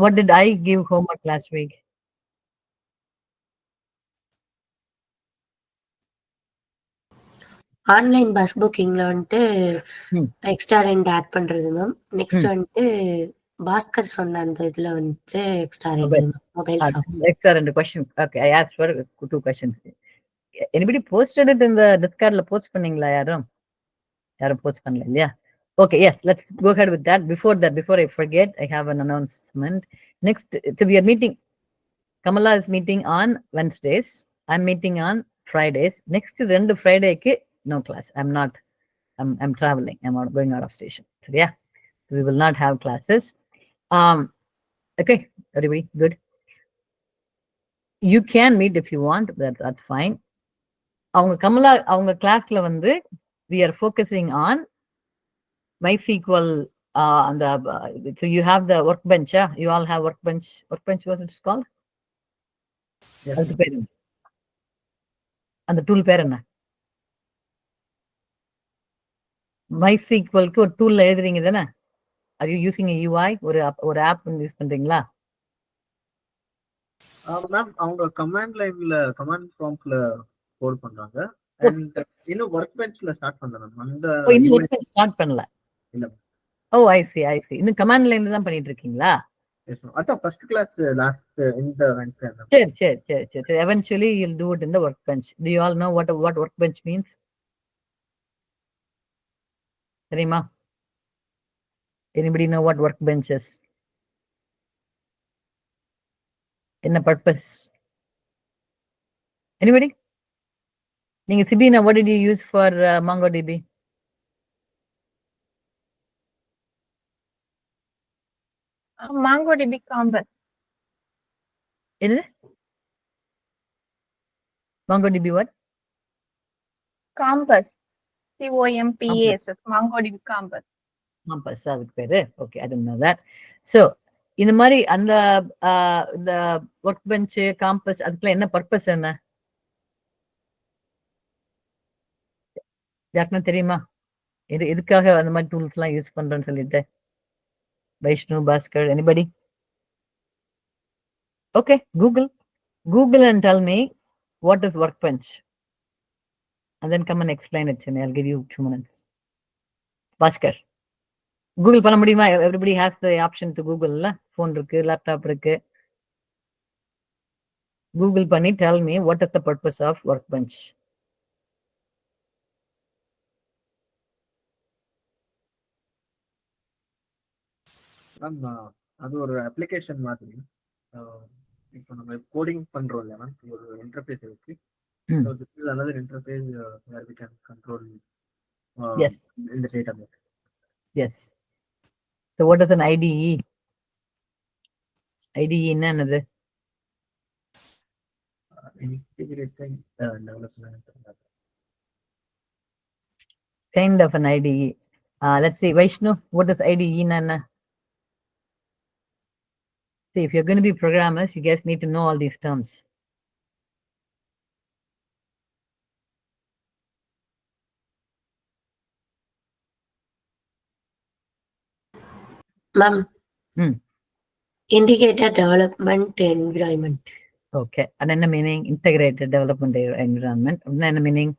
What did I give homework last week? Online bus புக்கிங்ல வந்துட்டு Hmm. Extra 2 add பண்றது ma'am. Next Hmm. வந்துட்டு பாஸ்கர் சொன்ன அந்த இதுல வந்துட்டு extra 2 Mobile. Mobile shop. Excellent question. Okay, I asked for 2 questions. Anybody posted it in the Discordல post பண்ணீங்களா யாரும்? யாரும் post பண்ணல இல்லையா? Okay, yes, let's go ahead with that. Before I forget, I have an announcement. Next, so we are meeting. Kamala is meeting on Wednesdays. I'm meeting on Fridays. Next 2 Friday-க்கு no class. I'm traveling. I'm out, going out of station. So yeah, we will not have classes. Okay, everybody, good. You can meet if you want. That's fine. அவங்க கமலா அவங்க கிளாஸ்ல வந்து we are focusing on MySQL. And so you have the workbench. You all have workbench. Workbench, what it's called? அதுக்கு பேர் என்ன? அந்த tool பேர் என்ன? MySQL-க்கு ஒரு டூல்ல எழுதுறீங்க தானே? Are you using a UI? ஒரு ஆப் யூஸ் பண்றீங்களா? மேம் அவங்க கமாண்ட் லைன்ல கமாண்ட் ப்ராம்ப்ட்ல கோட் பண்றாங்க. அண்ட் இன்னும் ஒர்க் பெஞ்ச்ல ஸ்டார்ட் பண்ணல மேம். அந்த இன்னும் ஒர்க் பெஞ்ச் ஸ்டார்ட் பண்ணல. இல்ல. ஓ, ஐ see. இன்னும் கமாண்ட் லைன்ல தான் பண்ணிட்டு இருக்கீங்களா? Yes ma'am. அதான் ஃபர்ஸ்ட் கிளாஸ் லாஸ்ட் இந்த சரி. Eventually you'll do it in the workbench. Do you all know what workbench means? தெரியுமா? Anybody know what workbench is? என்ன purpose? Anybody? நீங்க Sibina, what did you use for MongoDB? MongoDB Compass. என்னது? MongoDB what? Compass. COMPAS. MongoDB Compass. Compass, அதுக்கு பேரு. Okay, I didn't know that. So இந்த மாதிரி அந்த இந்த ஒர்க் பெஞ்ச் காம்பஸ் அதுக்குள்ள என்ன பர்பஸ் என்ன? யாருக்குன்னா தெரியுமா? எதுக்காக அந்த மாதிரி டூல்ஸ் எல்லாம் யூஸ் பண்றேன்னு சொல்லிட்டு? Vaishnav, Bhaskar, anybody? Okay, Google and tell me what is workbench, and then come and explain it to me. I'll give you 2 minutes. Bhaskar, Google பண்ண முடியுமா? Everybody has the option to Google. Phone இருக்கு, laptop இருக்கு. Google பண்ணி tell me what is the purpose of workbench. Ma'am அது ஒரு application மாதிரி. இப்போ நம்ம கோடிங் பண்றோம் இல்லையா மேம், ஒரு இன்டர்ஃபேஸ் இருக்கு. So this is another interface where we can control Yes. in the database. Yes. So what is an IDE? IDE என்னது? Integrated development. Kind of an IDE. Let's see, Vaishnu, what is IDE என்ன? See, if you're going to be programmers, you guys need to know all these terms. Ma'am Integrated Development Environment. Okay, and என்ன meaning? Integrated Development Environment. என்ன meaning?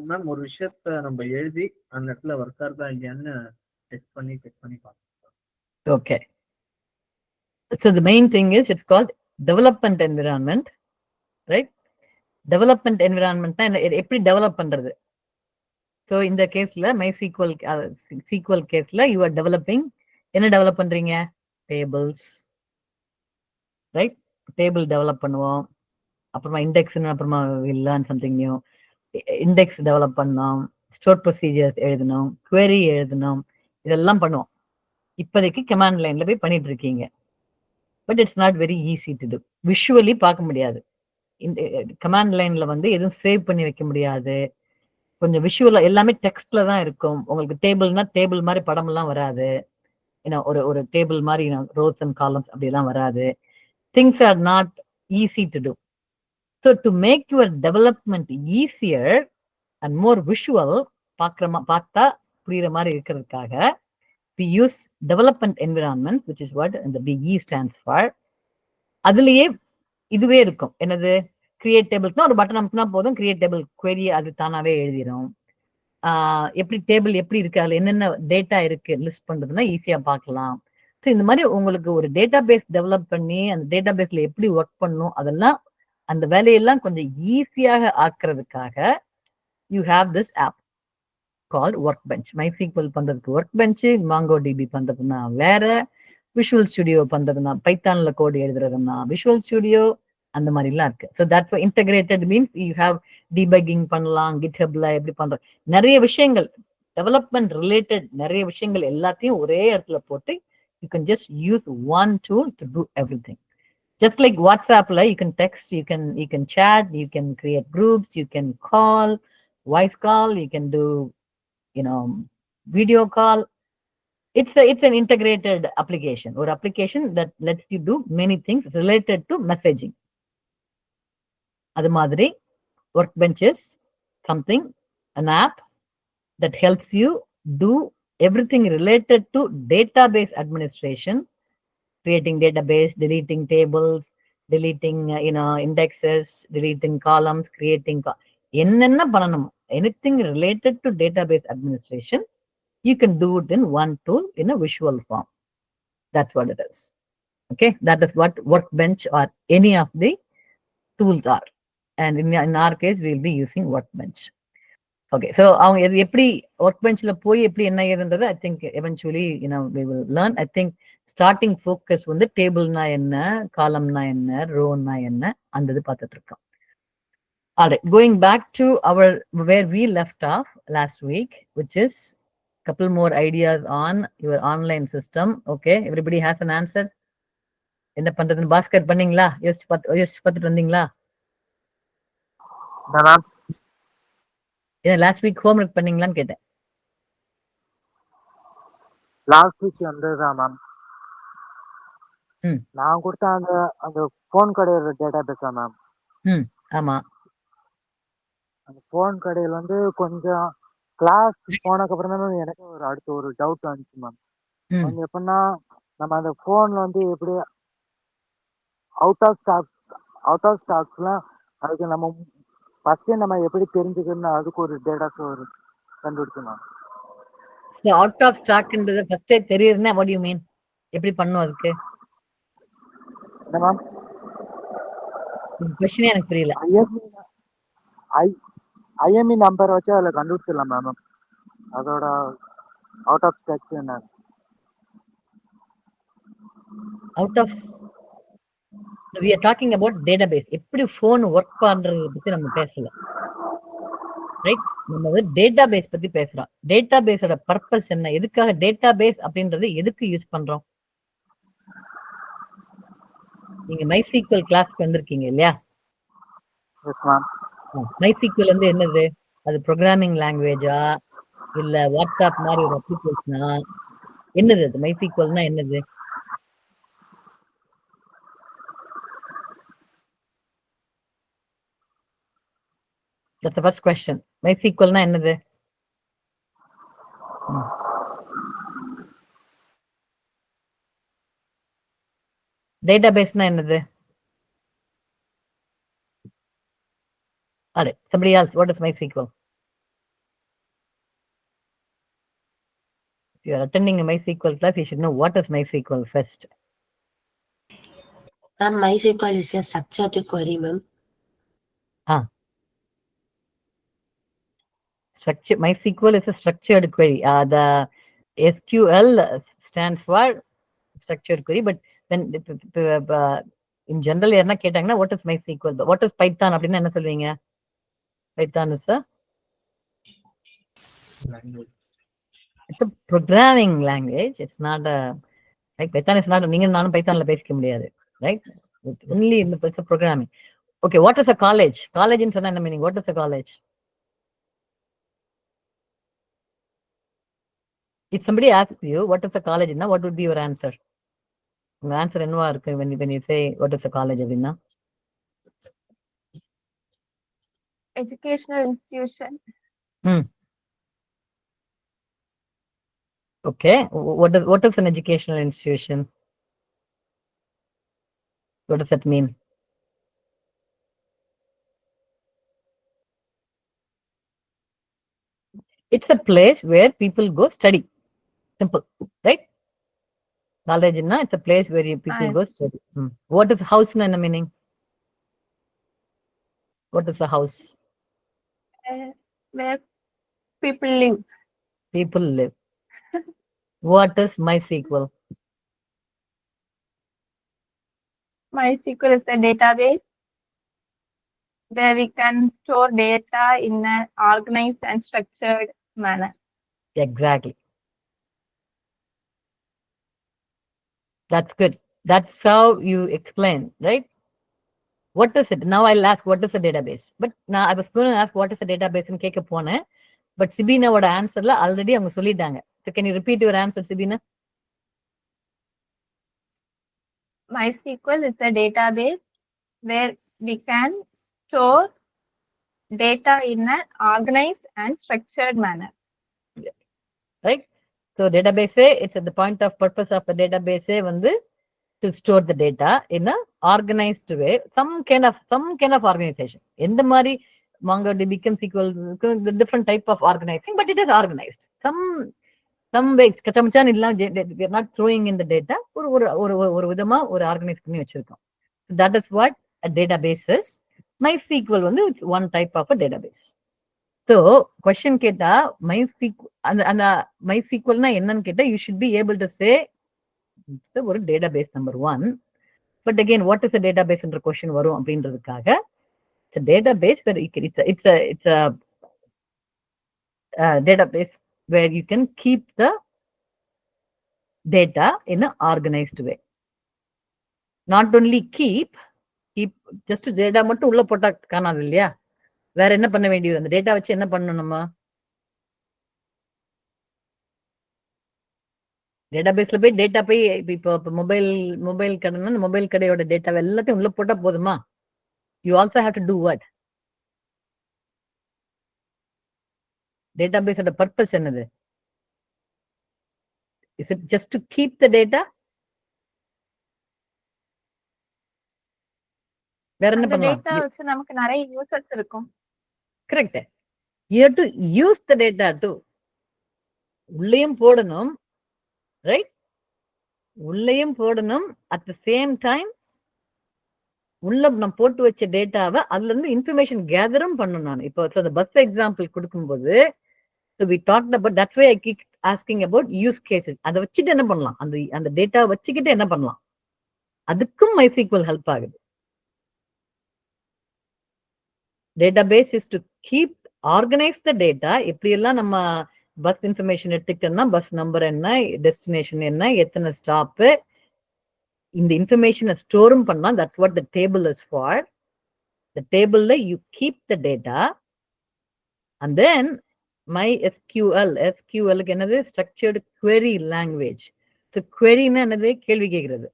Ma'am ஒரு விஷயத்த நம்ம எழுதி அந்த இடத்துல work ஆகுதா இல்லையான்னு செக் பண்ணி பார்க்கலாம். Okay. So the main thing is it's called development environment, right? Development environment எப்படி டெவலப் பண்றது? So இந்த கேஸ்ல MySQL SQL கேஸ்ல you are developing. என்ன டெவலப் பண்றீங்க? Tables, right? Table டெவலப் பண்ணுவோம். அப்புறமா இண்டெக்ஸ், அப்புறமா we'll learn something new. Index develop பண்ணோம், ஸ்டோர் ப்ரொசீஜர்ஸ் எழுதணும், query எழுதணும், இதெல்லாம் பண்ணுவோம். இப்போதைக்கு கமாண்ட் லைன்ல போய் பண்ணிட்டு இருக்கீங்க. But it's not very easy to do. Visually பார்க்க முடியாது. இந்த கமாண்ட் லைன்ல வந்து எதுவும் சேவ் பண்ணி வைக்க முடியாது. கொஞ்சம் விஷுவலா எல்லாமே டெக்ஸ்ட்ல தான் இருக்கும். உங்களுக்கு டேபிள்னா டேபிள் மாதிரி படம் எல்லாம் வராது. ஏன்னா ஒரு டேபிள் மாதிரி ரோஸ் அண்ட் காலம்ஸ் அப்படியெல்லாம் வராது. Things are not easy to do. So to make your development easier, and more visual பார்த்தா புரியுற மாதிரி இருக்கிறதுக்காக we use development environment, which is what the BE stands for. அதுலயே இதுவே இருக்கும், என்னது கிரியேட் டேபிள்ஸ்னா ஒரு பட்டன் அமுத்தினா போதும், கிரியேட் டேபிள் query அது தானாவே எழுதிடும். எப்படி டேபிள் எப்படி இருக்கு, அதுல என்னென்ன டேட்டா இருக்கு லிஸ்ட் பண்றதுன்னா ஈஸியா பார்க்கலாம். ஸோ இந்த மாதிரி உங்களுக்கு ஒரு டேட்டா பேஸ் டெவலப் பண்ணி அந்த டேட்டா பேஸ்ல எப்படி ஒர்க் பண்ணும் அதெல்லாம் அந்த வேலையெல்லாம் கொஞ்சம் ஈஸியாக ஆக்குறதுக்காக you have this app called workbench. MySQL பண்றதுக்கு ஒர்க் பெஞ்ச், MongoDB பண்றதுன்னா வேற, விஷுவல் ஸ்டுடியோ பண்றதுன்னா பைத்தான்ல கோடு எழுதுறதுன்னா விஷுவல் ஸ்டுடியோ, அந்த மாதிரிலாம் இருக்கு. So that integrated means you have debugging பண்ணலாம், GitHubல எப்படி பண்ற நிறைய விஷயங்கள், டெவலப்மெண்ட் ரிலேட்டட் நிறைய விஷயங்கள் எல்லாத்தையும் ஒரே இடத்துல போட்டு you can just use one tool to do everything. Just like WhatsAppல you can text, you can chat, you can create groups, you can call, voice call, you can do, video call. It's an integrated application or application that lets you do many things related to messaging. அது மாதிரி Workbench is something, an app that helps you do everything related to database administration, creating database, deleting tables, deleting indexes, deleting columns, creating என்னென்ன பண்ணணும், anything related to database administration, you can do it in one tool in a visual form. That's what it is. Okay, that is what Workbench or any of the tools are. And in our case, we'll be using Workbench. Okay, so அவங்க எப்படி Workbenchல போய் எப்படி என்ன ஏதுன்றது I think eventually we will learn. I think starting focus வந்து டேபிள்னா என்ன, காலம்னா என்ன, ரோனா என்ன, அந்த இது பார்த்துட்டு இருக்கோம். Alright, going back to where we left off last week, which is couple more ideas on your online system. Okay, everybody has an answer. என்ன பண்றதுன்னு பாஸ்கர் பண்ணீங்களா? யோசிச்சு பார்த்துட்டு வந்தீங்களா? லாஸ்ட் வீக் ஹோம்ஒர்க் பண்ணீங்களான்னு கேட்டேன். லாஸ்ட் வீக் வந்துதான் மேம். நான் கொடுத்த அந்த போன் கடையோட டேட்டா பேஸா மேம்? ஆமா. அந்த போன் கடையில் வந்து கொஞ்சம் கிளாஸ் போனதுக்கு அப்புறம் தான் எனக்கு அடுத்த ஒரு டவுட் வந்துச்சு மேம். வந்து எப்படின்னா நம்ம அந்த போன்ல வந்து எப்படி அவுட் ஆஃப் ஸ்டாக்ஸ்லாம் அதுக்கு நம்ம ஃபர்ஸ்டே நம்ம எப்படி தெரிஞ்சுக்கணும், அதுக்கு ஒரு டேட்டாஸ் ஒரு கண்டுபிடிச்சு மேம். அவுட் ஆஃப் ஸ்டாக்ன்றது ஃபர்ஸ்டே தெரியுதுன்னா வாட் யூ மீன்? எப்படி பண்ணும் அதுக்கு? என்ன மேம் क्वेश्चन எனக்கு புரியல. ஐஎம்இ நம்பர் வச்சு அதில் கண்டுபிடிச்சிடலாம் மேம். அதோட அவுட் ஆஃப் ஸ்டாக்ஸ் என்ன? Out of we are talking about database. எப்படி phone ஒர்க் பண்றது பத்தி நம்ம பேசல, ரைட்? நம்ம வந்து டேட்டாபேஸ் பத்தி பேசுறோம். டேட்டாபேஸோட பர்பஸ் என்ன, எதுக்காக டேட்டாபேஸ் அப்படின்றது எதுக்கு யூஸ் பண்றோம்? நீங்க MySQL கிளாஸ்க்கு வந்திருக்கீங்க இல்லையா? Yes ma'am. MySQL வந்து என்னது? அது ப்ரோக்ராமிங் லாங்குவேஜா இல்ல வாட்ஸ்அப் மாதிரி ஒரு அப்ளிகேஷனா? என்னது அது? MySQLனா என்னது? That's the first question. MySQLனா என்னது? டேட்டாபேஸ்னா என்னது? Alright, somebody else, what is MySQL? If you are attending a MySQL class, you should know what is MySQL first. MySQL is a structured query, ma'am. MySQL is a structured query. The SQL stands for structured query, but when in general என்ன கேட்டாங்கன்னா what is MySQL, what is Python அப்படின்னா என்ன சொல்வீங்க? Python is a language. It's a programming language. It's not a like Python is not. நீங்க நானும் பைத்தான்ல பேசிக்க முடியாது, right? Only it's a programming. Okay, what is a college? College in சொன்னா என்ன meaning? What is a college? If somebody asks you what is a college, what would be your answer? Your answer என்னவா இருக்கு when you say what is a college அப்படின்னா? Educational institution. Okay. What is an educational institution? What does that mean? It's a place where people go study. Simple, right? Knowledge na, it's a place where people Yes. go study. What is house in the meaning? What is a house? Where people live. People live. What is MySQL? MySQL is a database where we can store data in an organized and structured manner. Exactly. That's good. That's how you explain, right? What is it? Now I'll ask what is a database. But now I was going to ask what is a database and கேட்க போனேன். But Sibinaவோட answerல already அவங்க சொல்லிட்டாங்க. So can you repeat your answer, Sibina? MySQL is a database where we can store data in an organized and structured manner. Right? So database, it's at the point of purpose of the database வந்து to store the data in a organized way, some kind of organization. எந்த மாதிரி MongoDB becomes SQL, the different type of organizing, but it is organized. Some way, கச்சமச்சான் இல்லாம we are not throwing in the data, ஒரு விதமா ஒரு organize பண்ணி வச்சிருக்கோம். That is what a database is. MySQL வந்து it's one type of a database. So question கேட்டா MySQL அந்த MySQLனா என்னன்னு கேட்டா you should be able to say ஒரு database number one. But again, what is a database என்ற question வரும் அப்படின்றதுக்காக it's a database where it's a database where you can keep the data in an organized way. Not only keep just data மட்டும் உள்ள போட்டா காணாது இல்லையா? வேற என்ன பண்ண வேண்டியது? அந்த டேட்டா வச்சு என்ன பண்ணணும் நம்ம? டேட்டாபேஸ்ல போய் டேட்டா போய் இப்போ மொபைல் கடைனா அந்த மொபைல் கடையோட டேட்டா எல்லாத்தையும் உள்ள போட்டா போதுமா? You also have to do what? Database ஓட purpose என்னது? Is it just to keep the data? வேற என்ன அந்த பண்ணலாம்? டேட்டா வச்சு நமக்கு நிறைய யூசர்ஸ் இருக்கும். Correct. You have to use the data too. உள்ளேயும் போடணும், right? உள்ளேயும் போடணும், at the same time உள்ள நம்ம போட்டு வச்ச டேட்டாவை அதுல இருந்து இன்ஃபர்மேஷன் கேதரும் பண்ணணும். நான் இப்போ அந்த பஸ் எக்ஸாம்பிள் கொடுக்கும்போது so we talked about, that's why I keep asking about use cases. அதை வச்சுட்டு என்ன பண்ணலாம்? அந்த டேட்டா வச்சுக்கிட்டு என்ன பண்ணலாம்? அதுக்கும் MySQL ஹெல்ப் ஆகுது. Database is to keep, organize the data. எப்படி எல்லாம் நம்ம பஸ் இன்ஃபர்மேஷன் எடுத்துக்கிட்டோம்னா பஸ் நம்பர் என்ன, டெஸ்டினேஷன் என்ன, எத்தனை ஸ்டாப்பு, இந்த இன்ஃபர்மேஷனை ஸ்டோரும் பண்ணலாம். That's what the table is for. The table you keep the data and then SQL என்னது? Structured query language. So query என்னது? கேள்வி கேட்கிறது.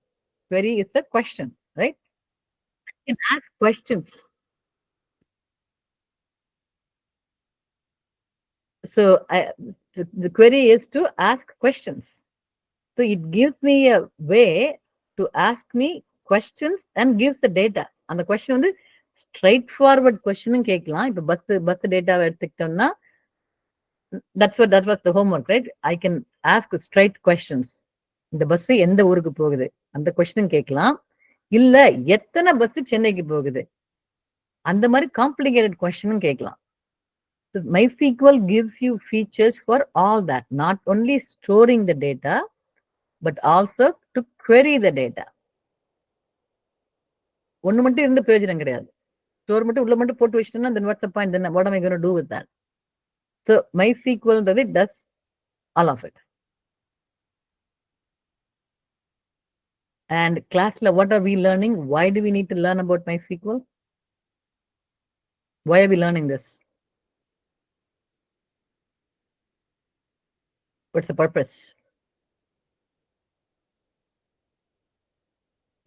Query is a question, right? You can ask questions. So the query is to ask questions. So it gives me a way to ask me questions and gives the data. And the question வந்து straightforward question கேட்கலாம். இப்போ bus டேட்டாவை எடுத்துக்கிட்டோம்னா that was the homework, right? I can ask straight questions. இந்த bus எந்த ஊருக்கு போகுது அந்த கொஸ்டின் கேட்கலாம். இல்ல எத்தனை பஸ் சென்னைக்கு போகுது அந்த மாதிரி காம்ப்ளிகேட்டட் கொஸ்டினும் கேட்கலாம். So MySQL gives you features for all that, not only storing the data, but also to query the data. ஒண்ணு மட்டும் இருந்து பிரயோஜனம் கிடையாது. ஸ்டோர் மட்டும் உள்ள மட்டும் போட்டு வச்சிட்டோம்னா then what's the point? Then what am I going to do with that? So MySQL does all of it. And classல what are we learning? Why do we need to learn about MySQL? Why are we learning this? What's the purpose?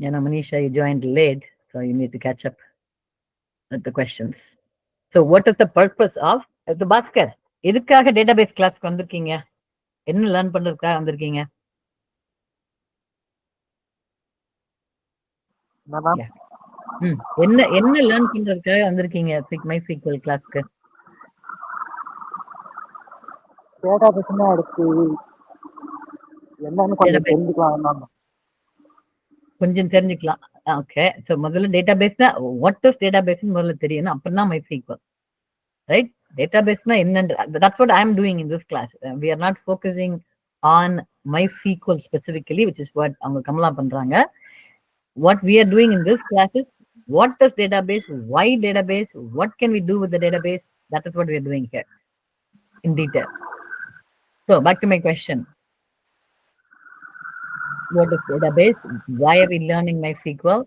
Manisha, you joined late, so you need to catch up with the questions. So what is the purpose of the Bhaskar? எதுக்காக database கிளாஸ்க்கு வந்திருக்கீங்க? என்ன learn பண்றதுக்காக வந்திருக்கீங்க? என்ன ma'am? என்ன என்ன learn பண்றதுக்காக வந்திருக்கீங்க MySQL கிளாஸ்க்கு? டேட்டாபேஸ்னா அடுத்து என்னன்னு கொஞ்சம் தெரிஞ்சுக்கலாம் மேம். கொஞ்சம் தெரிஞ்சுக்கலாம். ஓகே. ஸோ முதல்ல டேட்டாபேஸ்னா வாட் இஸ் டேட்டாபேஸ்னு முதல்ல தெரியணும். அப்புறம் தான் MySQL. ரைட்? டேட்டாபேஸ்னா என்னன்ற that's what I am doing in this class. We are not focusing on MySQL specifically, which is what அவங்க கமலா பண்றாங்க. What we are doing in this class is what is database, why database, what can we do with the database? That is what we are doing here in detail. So back to my question. What is database? Why are we learning MySQL?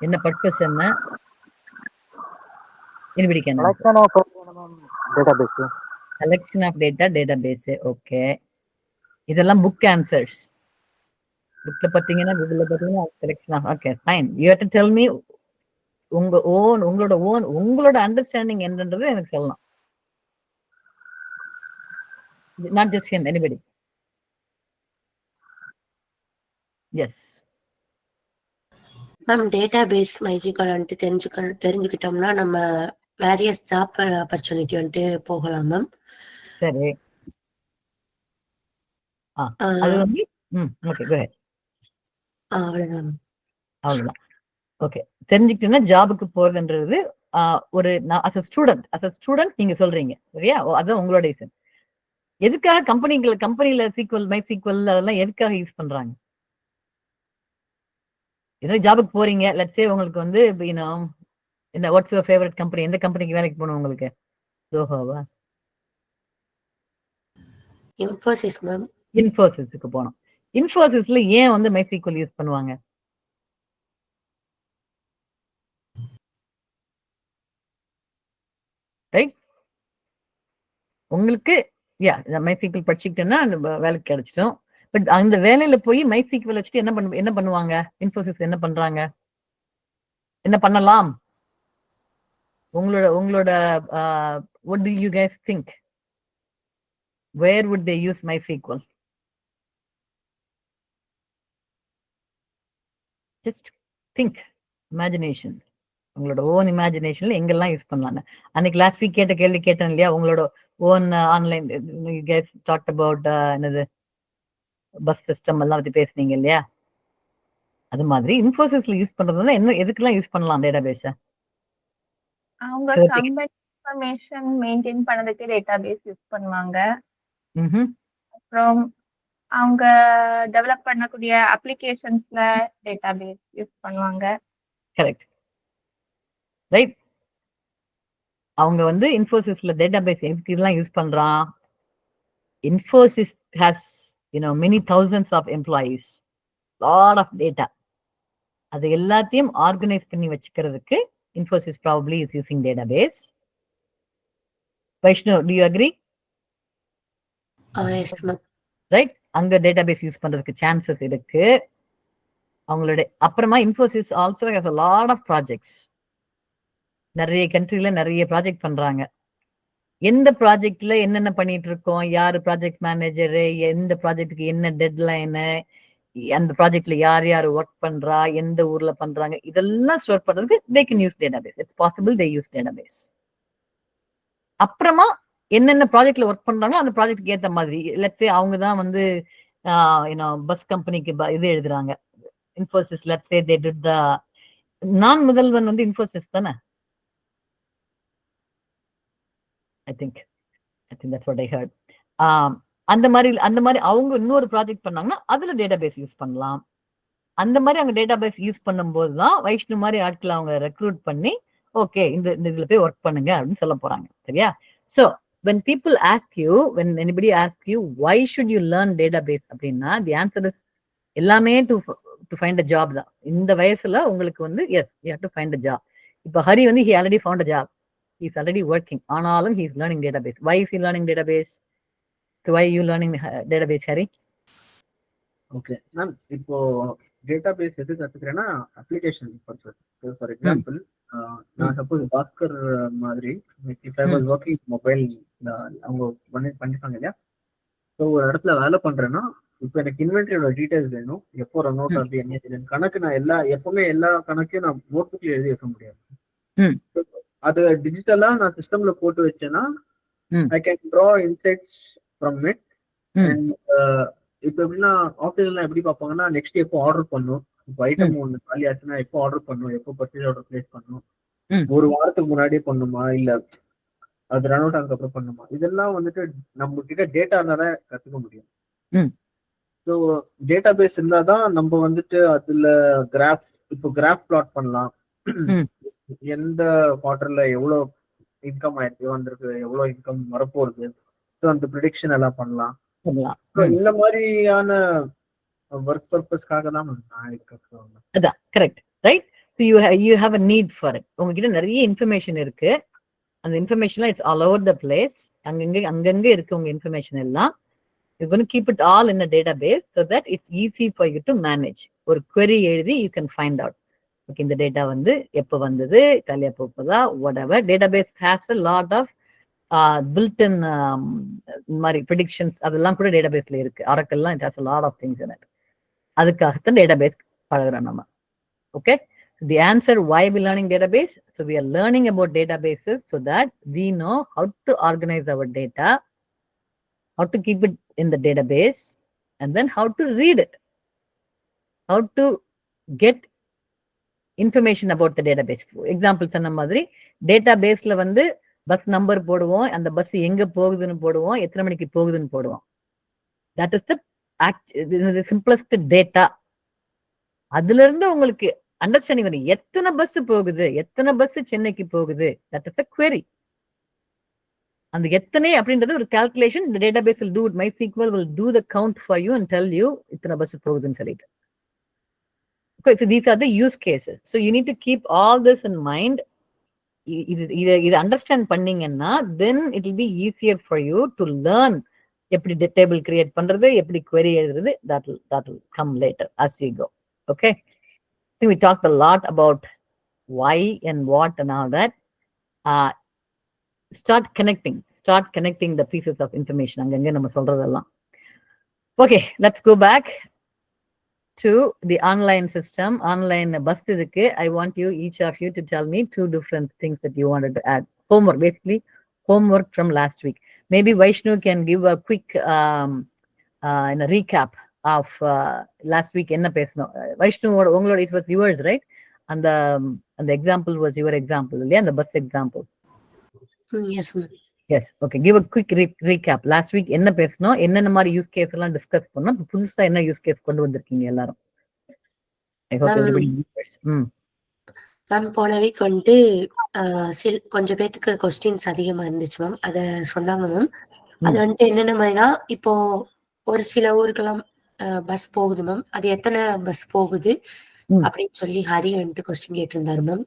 என்ன purpose என்ன? Anybody can answer. Collection of database. Collection of data, database. Okay. இதெல்லாம் book answers. புக்ல பாத்தீங்கன்னா கூகுள்ல பாத்தீங்கன்னா collection of. Okay, fine. You have to tell me உங்களோட understanding என்னன்றது எனக்கு சொல்லலாம். Not just him, anybody. Yes. Ma'am database MySQL வந்துட்டு தெரிஞ்சுக்கிட்டோம்னா நம்ம வேரியஸ் ஜாப் ஆப்பர்ச்சுனிட்டி வந்துட்டு போகலாம் மேம். சரி. அது வந்து ஓகே கோ ஹெட். அவ்வளவுதான். அவ்வளவுதான். ஓகே. தெரிஞ்சுக்கிட்டீங்கன்னா ஜாபுக்கு போறதுன்றது ஒரு as a student நீங்க சொல்றீங்க சரியா? அதான் உங்களோட ரீசன். எதுக்காக கம்பெனில MySQL அதெல்லாம் எதுக்காக யூஸ் பண்றாங்க? ஏதோ ஜாபுக்கு போறீங்க, லெட்ஸ் சே உங்களுக்கு வந்து என்ன வாட்ஸ் யுவர் ஃபேவரட் கம்பெனி? எந்த கம்பெனிக்கு வேலைக்கு போகணும் உங்களுக்கு? ஜோஹோவா? இன்ஃபோசிஸ் மேம். இன்ஃபோசிஸ்க்கு போகணும். இன்ஃபோசிஸ்ல ஏன் வந்து MySQL யூஸ் பண்ணுவாங்க? ரைட்? உங்களுக்கு MySQL படிச்சுக்கிட்டேன்னா வேலைக்கு கிடைச்சிடும். பட் அந்த வேலையில போய் MySQL வச்சுட்டு என்ன பண்ணுவாங்க? இன்ஃபோசிஸ் என்ன பண்றாங்க? என்ன பண்ணலாம்? உங்களோட what do you guys think? Where would they use MySQL? Just think. Imagination. உங்களோட ஓன் இமேஜினேஷன்ல எங்கெல்லாம் யூஸ் பண்ணலாம். அன்னைக்கு லாஸ்ட் வீக் கேள்வி கேட்டேன் இல்லையா? உங்களோட own online you guys talked about என்னது பஸ் சிஸ்டம் எல்லாம் பத்தி பேசுனீங்க இல்லையா? அது மாதிரி இன்ஃபோசிஸ்ல யூஸ் பண்றதுன்னா என்ன எதுக்கெல்லாம் யூஸ் பண்ணலாம் டேட்டாபேஸ? அவங்க கம்பெனி இன்ஃபர்மேஷன் மெயின்டைன் பண்ணதுக்கு டேட்டாபேஸ் யூஸ் பண்ணுவாங்க. அப்புறம் அவங்க டெவலப் பண்ணக்கூடிய அப்ளிகேஷன்ஸ்ல டேட்டாபேஸ் யூஸ் பண்ணுவாங்க. கரெக்ட். ரைட். அவங்க வந்து இன்ஃபோசிஸ்ல டேட்டாபேஸ் எதுக்கு இதெல்லாம் யூஸ் பண்றான்? Infosys has many thousands of employees, lot of data. அது எல்லாத்தையும் ஆர்கனைஸ் பண்ணி வச்சுக்கிறதுக்கு Infosys probably is using database. Vaishnav, do you agree? Yes ma'am. Right? அங்க டேட்டாபேஸ் யூஸ் பண்றதுக்கு சான்சஸ் இருக்கு. அவங்களோட அப்புறமா Infosys also has a lot of projects. நிறைய கண்ட்ரில நிறைய ப்ராஜெக்ட் பண்றாங்க. எந்த ப்ராஜெக்ட்ல என்னென்ன பண்ணிட்டு இருக்கோம், யாரு ப்ராஜெக்ட் மேனேஜரு, எந்த ப்ராஜெக்ட்டுக்கு என்ன டெட்லைனு, அந்த ப்ராஜெக்ட்ல யார் யார் ஒர்க் பண்றா, எந்த ஊர்ல பண்றாங்க, இதெல்லாம் ஸ்டோர் பண்றதுக்கு they can use database. It's possible they use database. அப்புறமா என்னென்ன ப்ராஜெக்ட்ல ஒர்க் பண்றாங்களோ அந்த ப்ராஜெக்ட்க்கு ஏத்த மாதிரி லெட்ஸ் சே அவங்க தான் வந்து பஸ் கம்பெனிக்கு இது எழுதுறாங்க. Infosys, let's say they did the நான் முதல்வன் வந்து Infosys தானே? I think that's what I heard. அந்த மாதிரி அவங்க இன்னொரு ப்ராஜெக்ட் பண்ணாங்கன்னா அதுல டேட்டாபேஸ் யூஸ் பண்ணலாம். அந்த மாதிரி அவங்க டேட்டாபேஸ் யூஸ் பண்ணும்போது தான் வைஷ்ணு மாதிரி ஆட்களை அவங்க ரெக்ரூட் பண்ணி ஓகே இந்த இதுல போய் ஒர்க் பண்ணுங்க அப்படின்னு சொல்ல போறாங்க. சரியா? So when people ask you, when anybody asks you why should you learn database அப்படின்னா the answer is எல்லாமே to find a job தான். இந்த வயசுல உங்களுக்கு வந்து yes you have to find a job. இப்போ ஹரி வந்து he already found a job. He's already working. ஆனாலும் he's learning database. Why is he learning database? So why are you learning database, Hari? Okay, ma'am. இப்போ database எது கத்துக்கிறேன்னா application purpose. So for example, நான் suppose Bhaskar மாதிரி if I was working mobile அவங்க பண்ணிருப்பாங்க இல்லையா. So ஒரு இடத்துல வேலை பண்றேன்னா இப்போ எனக்கு இன்வென்ட்ரியோட டீடைல்ஸ் வேணும், எப்போ ரன் அவுட் ஆகுது என்ன கணக்கு, நான் எப்பவுமே எல்லா கணக்கையும் நான் நோட் புக்ல எழுதி வைக்க முடியாது. அது டிஜிட்டலா நான் சிஸ்டம்ல போட்டு வச்சேன்னா I can draw insights from it. And இப்போ எப்படின்னா ஆஃபீஸ்லாம் எப்படி பார்ப்பாங்கன்னா நெக்ஸ்ட் எப்போ ஆர்டர் பண்ணும், இப்போ ஐட்டம் ஒன்று காலி ஆச்சுன்னா எப்போ ஆர்டர் பண்ணும், எப்போ பர்ச்சேஸ் ஆர்டர் பிளேஸ் பண்ணும், ஒரு வாரத்துக்கு முன்னாடியே பண்ணுமா இல்ல அது ரன் அவுட் ஆனதுக்கு அப்புறம் பண்ணுமா, இதெல்லாம் வந்துட்டு நம்ம கிட்ட டேட்டா இருந்தாதான் கத்துக்க முடியும். ஸோ டேட்டா பேஸ் இருந்தாதான் நம்ம வந்துட்டு அதுல கிராஃப் பிளாட் பண்ணலாம். எந்த குவார்டர்ல எவ்வளவு இன்கம் ஆயிருக்கு வந்திருக்கு, எவ்வளவு இன்கம் வரப்போகுது, ஸோ அந்த ப்ரிடிக்ஷன் எல்லாம் பண்ணலாம். இந்த மாதிரியான ஒர்க் பர்பஸ்க்காக தான் நான் இருக்கேன். அதான் correct, right. You have a need for it. உங்ககிட்ட நிறைய இன்ஃபர்மேஷன் இருக்கு. அந்த இன்ஃபர்மேஷன்லாம் it's all over the place. அங்கங்க இருக்கு உங்க இன்ஃபர்மேஷன் எல்லாம். You gonna keep it all in a database so that it's easy for you to manage. ஒரு query எழுதி you can find out. Okay, இந்த டேட்டா வந்து எப்போ வந்தது, காலியா போகுதா, whatever. Database has a lot of built-in மாதிரி ப்ரெடிக்ஷன்ஸ் அதெல்லாம் கூட டேட்டாபேஸ்ல இருக்கு. Oracleலாம் it has a lot of things in it. அதுக்காகத்தான் டேட்டாபேஸ் பழகுறோம் நம்ம. Okay, the answer why we learning database, so we are learning about databases so that we know how to organize our data, how to keep it in the database, and then how to read it, how to get information about the database. Example சொன்ன மாதிரி டேட்டாபேஸ்ல வந்து bus number போடுவோம், அந்த bus எங்க போகுதுன்னு போடுவோம், எத்தனை மணிக்கு போகுதுன்னு போடுவோம். that is the simplest data. அதுல இருந்து உங்களுக்கு அண்டர்ஸ்டாண்டிங் வரும், எத்தனை பஸ் போகுது, எத்தனை பஸ் சென்னைக்கு போகுது, that is a query. அந்த எத்தனை அப்படின்றது ஒரு calculation. the database will do it. MySQL will do the count for you and tell you இத்தனை பஸ் போகுதுன்னு சொல்லிட்டு. Okay, so these are the use cases. So you need to keep all this in mind. இது understand பண்ணீங்கன்னா then it will be easier for you to learn எப்படி table create பண்றது, எப்படி query எழுதுறது. that will come later as you go. Okay, I think we talked a lot about why and what and all that. Start connecting the pieces of information. அங்கங்க நம்ம சொல்றதெல்லாம். Okay, let's go back to the online system. Online bus idukku. I want you, each of you, to tell me 2 different things that you wanted to add. Homework, basically homework from last week. Maybe Vaishnu can give a quick in a recap of last week enna pesno. Vaishnu, ungaloda it was yours, right? And the example was your example, இல்லையா, அந்த bus example. Yes ma'am. Yes, okay, give a quick recap. Last week என்ன பேசணும், என்னென்ன மாதிரி use case எல்லாம் discuss பண்ணோம், புதுசா என்ன யூஸ் கேஸ் கொண்டு வந்திருக்கீங்க எல்லாரும். I hope everybody knows. Ma'am போன வீக் வந்துட்டு கொஞ்சம் பேத்துக்கு கொஸ்டின்ஸ் அதிகமா இருந்துச்சு மேம், அத சொன்னாங்க மேம். அது வந்துட்டு என்னென்ன மாதிரினா, இப்போ ஒரு சில ஊருக்கெல்லாம் பஸ் போகுது மேம், அது எத்தனை பஸ் போகுது அப்படின்னு சொல்லி ஹரி வந்துட்டு கொஸ்டின் கேட்டிருந்தாரு மேம்.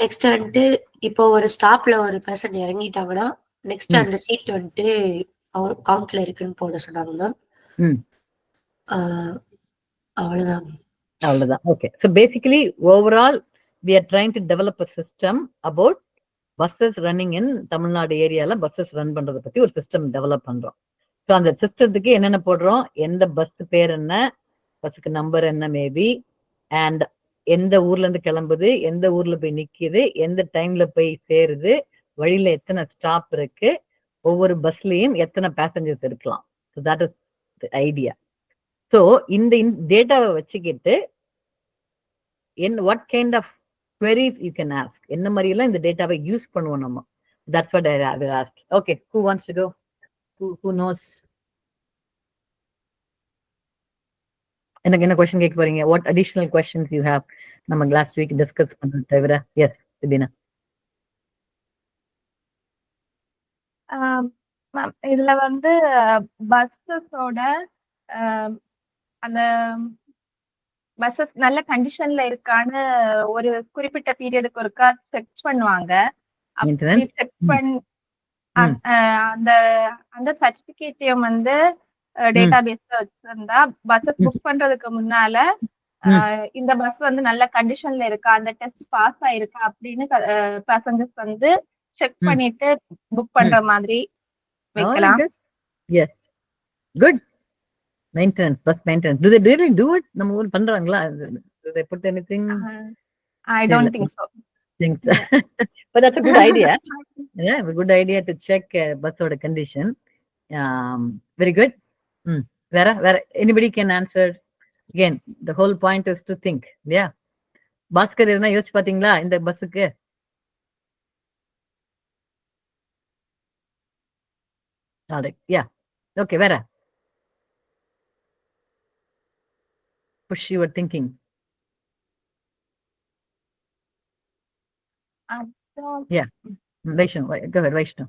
நெக்ஸ்ட் வந்துட்டு இப்போ ஒரு ஸ்டாப்ல ஒரு பர்சன் இறங்கிட்டாங்கன்னா நெக்ஸ்ட் அந்த சீட் வந்துட்டு கவுண்ட்ல இருக்குன்னு போட சொன்னாங்க மேம். அவ்வளவுதான். Okay, so basically overall we are trying to develop a system about buses running in Tamil Nadu area. buses run பண்றத பத்தி ஒரு சிஸ்டம் டெவலப் பண்றோம். ஸோ அந்த சிஸ்டத்துக்கு என்னென்ன போடுறோம், எந்த பஸ் பேர் என்ன, பஸ்ஸுக்கு நம்பர் என்ன மேபி, அண்ட் எந்த ஊர்ல இருந்து கிளம்புது, எந்த ஊர்ல போய் நிக்குது, எந்த டைம்ல போய் சேருது, வழியில எத்தனை ஸ்டாப் இருக்கு, ஒவ்வொரு பஸ்லயும் எத்தனை பேசஞ்சர்ஸ் இருக்கலாம். So that is the idea. So இந்த டேட்டாவை வச்சுக்கிட்டு what kind of queries you can ask, என்ன மாதிரி எல்லாம் இந்த டேட்டாவை யூஸ் பண்ணுவோம் நம்ம. That's what I will ask. Okay, who wants to go? Who knows? என்ன question கேட்க போறீங்க? What additional questions you have? நம்ம last week discuss பண்ணது தவிர. Yes, Sibina. இதுல வந்து பஸ்ஸஸோட அந்த பஸ்ஸஸ் நல்ல கண்டிஷன்ல இருக்கான்னு ஒரு குறிப்பிட்ட பீரியடுக்கு ஒருக்கா செக் பண்ணுவாங்க. அப்படி செக் பண்ணி அந்த சர்டிபிகேட்டையும் வந்து டேட்டா பேஸ்ல வச்சிருந்தா பஸ்ஸஸ் புக் பண்றதுக்கு முன்னால இந்த பஸ் வந்து நல்ல கண்டிஷன்ல இருக்கா, அந்த டெஸ்ட் பாஸ் ஆயிருக்கா அப்படின்னு பேசஞ்சர்ஸ் வந்து செக் பண்ணிட்டு புக் பண்ற மாதிரி வைக்கலாம். Yes, good. Maintenance, bus maintenance. Do they really do it? நம்ம ஊர் பண்றாங்களா? Do they put anything? I don't think so. But that's a good idea. Yeah, a good idea to check bus oda condition. Very good. Vera, anybody can answer. Again, the whole point is to think. Yeah. Bhaskar எதுனா யோசிச்சு பாத்தீங்களா இந்த பஸ்ஸுக்கு? Alright, yeah. Okay, Vera. Push your thinking. Yeah. Vaishnu, go ahead, Vaishnu.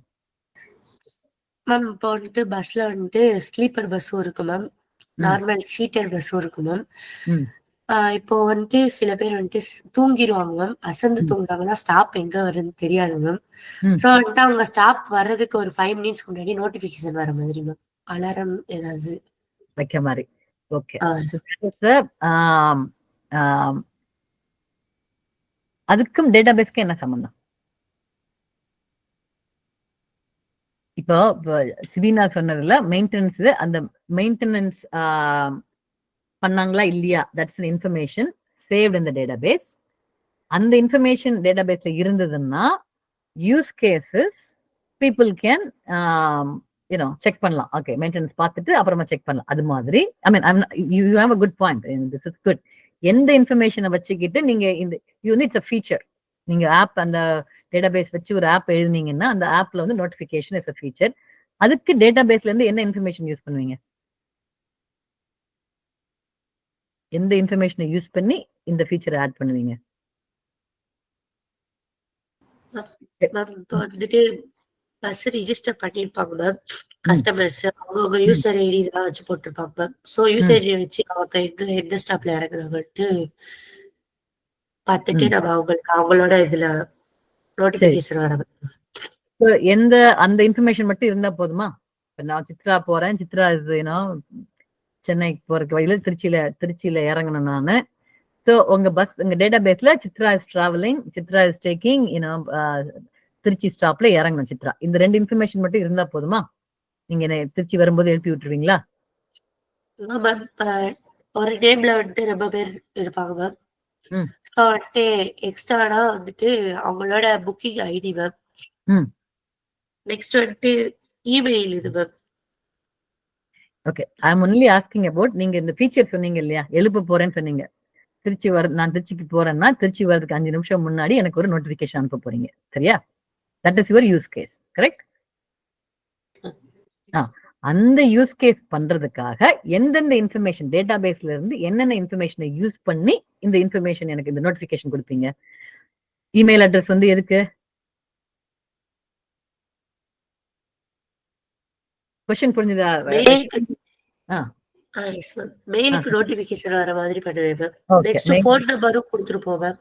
Ma'am இப்போ வந்துட்டு பஸ்ல வந்துட்டு sleeper பஸ்ஸும் இருக்கு மேம், நார்மல் சீட்டட் பஸ்ஸும் இருக்கு மேம். இப்போ வந்துட்டு சில பேர் வந்துட்டு தூங்கிடுவாங்க மேம், அசந்து தூங்குறாங்கன்னா ஸ்டாப் எங்க வருதுன்னு தெரியாது மேம். ஸோ வந்துட்டு அவங்க ஸ்டாப் வர்றதுக்கு ஒரு 5 மினிட்ஸ்க்கு முன்னாடி நோட்டிபிகேஷன் வர மாதிரி மேம், அலாரம் ஏதாவது வைக்க மாதிரி. ஓகே, அதுக்கும் டேட்டாபேஸ்க்கு என்ன சம்பந்தம்? இப்போ சிவீனா சொன்னதுல மெயின்டெனன்ஸ், அந்த மெயின்டெனன்ஸ் பண்ணாங்களா இல்லையா, that's an information saved in the database. அந்த இன்ஃபர்மேஷன் டேட்டாபேஸ்ல இருந்ததுன்னா use cases people can check பண்ணலாம். ஓகே, மெயின்டெனன்ஸ் பார்த்துட்டு அப்புறமா செக் பண்ணலாம். அது மாதிரி I mean you have a good point, this is good. எந்த இன்ஃபர்மேஷனை வச்சுக்கிட்டு நீங்க இந்த இட்ஸ் அ ஃபீச்சர். நீங்க ஆப் அந்த டேட்டாபேஸ் வச்சு ஒரு ஆப் எழுதினீங்கன்னா அந்த ஆப்ல வந்து நோட்டிபிகேஷன் இஸ் அ ஃபீச்சர். அதுக்கு டேட்டாபேஸ்ல இருந்து என்ன இன்ஃபர்மேஷன் யூஸ் பண்ணுவீங்க? எந்த இன்ஃபர்மேஷனை யூஸ் பண்ணி இந்த ஃபீச்சரை ஆட் பண்ணுவீங்க? இப்போ வந்துட்டு பஸ் ரிஜிஸ்டர் பண்ணிருப்பாங்க மேம், கஸ்டமர்ஸ் அவங்க யூசர் ஐடி இதெல்லாம் வச்சு போட்டிருப்பாங்க மேம். ஸோ யூசர் ஐடியை வச்சு அவங்க எந்த ஸ்டாப்ல இறங்குறாங்கன்ட்டு பார்த்துட்டு நம்ம அவங்களோட இதுல நோட்டிபிகேஷன் வர. எந்த அந்த இன்ஃபர்மேஷன் மட்டும் இருந்தா போதுமா? நான் சித்ரா போறேன், சித்ரா சென்னைக்கு போறதுக்கு வழியில திருச்சியில இறங்கணும் நானு. ஸோ உங்க பஸ், உங்க டேட்டா பேஸ்ல Chitra is travelling, Chitra is taking Trichy ஸ்டாப்ல இறங்கணும் சித்ரா. இந்த 2 இன்ஃபர்மேஷன் மட்டும் இருந்தா போதுமா? நீங்க திருச்சி வரும்போது எழுப்பி விட்டுருவீங்களா? ஒரு நேம்ல வந்துட்டு ரொம்ப பேர் இருப்பாங்க மேம். வந்துட்டு எக்ஸ்ட்ரானா வந்துட்டு அவங்களோட புக்கிங் ஐடி மேம். நெக்ஸ்ட் வந்துட்டு இமெயில் இது ma'am. Okay, I am only asking about, நீங்க இந்த ஃபீச்சர் சொன்னீங்க இல்லையா, எழுப்ப போறேன்னு சொன்னீங்க. நான் திருச்சிக்கு போறேன்னா திருச்சி வரதுக்கு 5 நிமிஷம் முன்னாடி எனக்கு ஒரு நோட்டிபிகேஷன் அனுப்ப போறீங்க, சரியா? That is your use case, correct? அந்த யூஸ் கேஸ் பண்றதுக்காக எந்தெந்த இன்ஃபர்மேஷன் டேட்டாபேஸ்ல இருந்து என்னென்ன இன்ஃபர்மேஷனை யூஸ் பண்ணி இந்த இன்ஃபர்மேஷன் எனக்கு இந்த நோட்டிபிகேஷன் கொடுப்பீங்க? இமெயில் அட்ரஸ் வந்து எதுக்கு? क्वेश्चन புரிஞ்சுதா? மெயிலுக்கு நோட்டிபிகேஷன் வர மாதிரி பண்ணுவேன் மேம். நெக்ஸ்ட் ஃபோன் நம்பரும் கொடுத்துருப்போம் மேம்.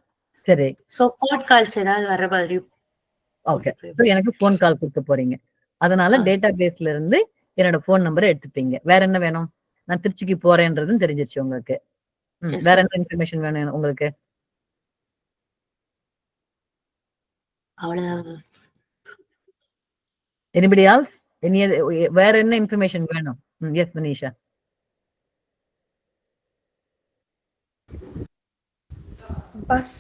சரி, சோ ஃபோன் கால்ஸ் ஏதாவது வர மாதிரி. ஓகே, எனக்கு ஃபோன் கால் கொடுக்க போறீங்க, அதனால டேட்டாபேஸ்ல இருந்து என்னோட ஃபோன் நம்பரை எடுத்துப்பீங்க. வேற என்ன வேணும்? நான் திருச்சிக்கு போறேன்றதும் தெரிஞ்சிருச்சு உங்களுக்கு. வேற என்ன இன்ஃபர்மேஷன் வேணும் உங்களுக்கு? அவ்வளவுதான். Anybody else? வேற என்ன இன்ஃபர்மேஷன் வேணும்? எஸ் மனிஷா. பஸ்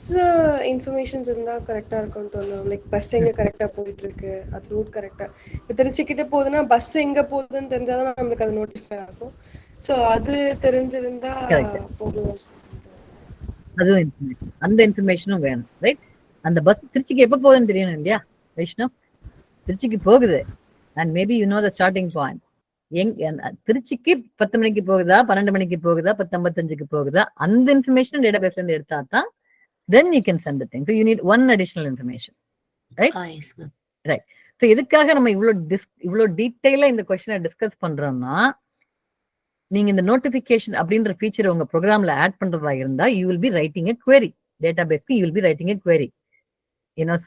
இன்ஃபர்மேஷன்ஸ் இருந்தா கரெக்டா இருக்கும்னு தோணும். லைக் பஸ் எங்க கரெக்டா போயிட்டு இருக்கு, அது ரூட் கரெக்டா இப்போ திருச்சிக்கிட்ட போகுதுன்னா பஸ் எங்க போகுதுன்னு தெரிஞ்சாதான் நம்மளுக்கு அது நோட்டிஃபை ஆகும். ஸோ அது தெரிஞ்சிருந்தா போதும். அதுவும் இன்ஃபர்மேஷன், அந்த இன்ஃபர்மேஷனும் வேணும், ரைட்? அந்த பஸ் திருச்சிக்கு எப்போ போகுதுன்னு தெரியணும் இல்லையா வைஷ்ணவ்? திருச்சிக்கு போகுது, and maybe you know the starting point. திருச்சிக்கு 10 மணிக்கு போகுதா, 12 மணிக்கு போகுதா, 10:55க்கு போகுதா, அந்த இன்ஃபர்மேஷன் டேட்டாபேஸ்ல இருந்து எடுத்தா தான் then you can send the thing. So you need one additional information, right? Yes ma'am. Right. So எதுக்காக நம்ம இவ்வளோ டீடைலா இந்த கொஸ்டினை டிஸ்கஸ் பண்றோம்னா, நீங்க இந்த நோட்டிபிகேஷன் அப்படின்ற ஃபீச்சர் உங்க ப்ரோக்ராம்ல ஆட் பண்றதா இருந்தா you will be writing a query. டேட்டாபேஸ்க்கு you will be writing a query.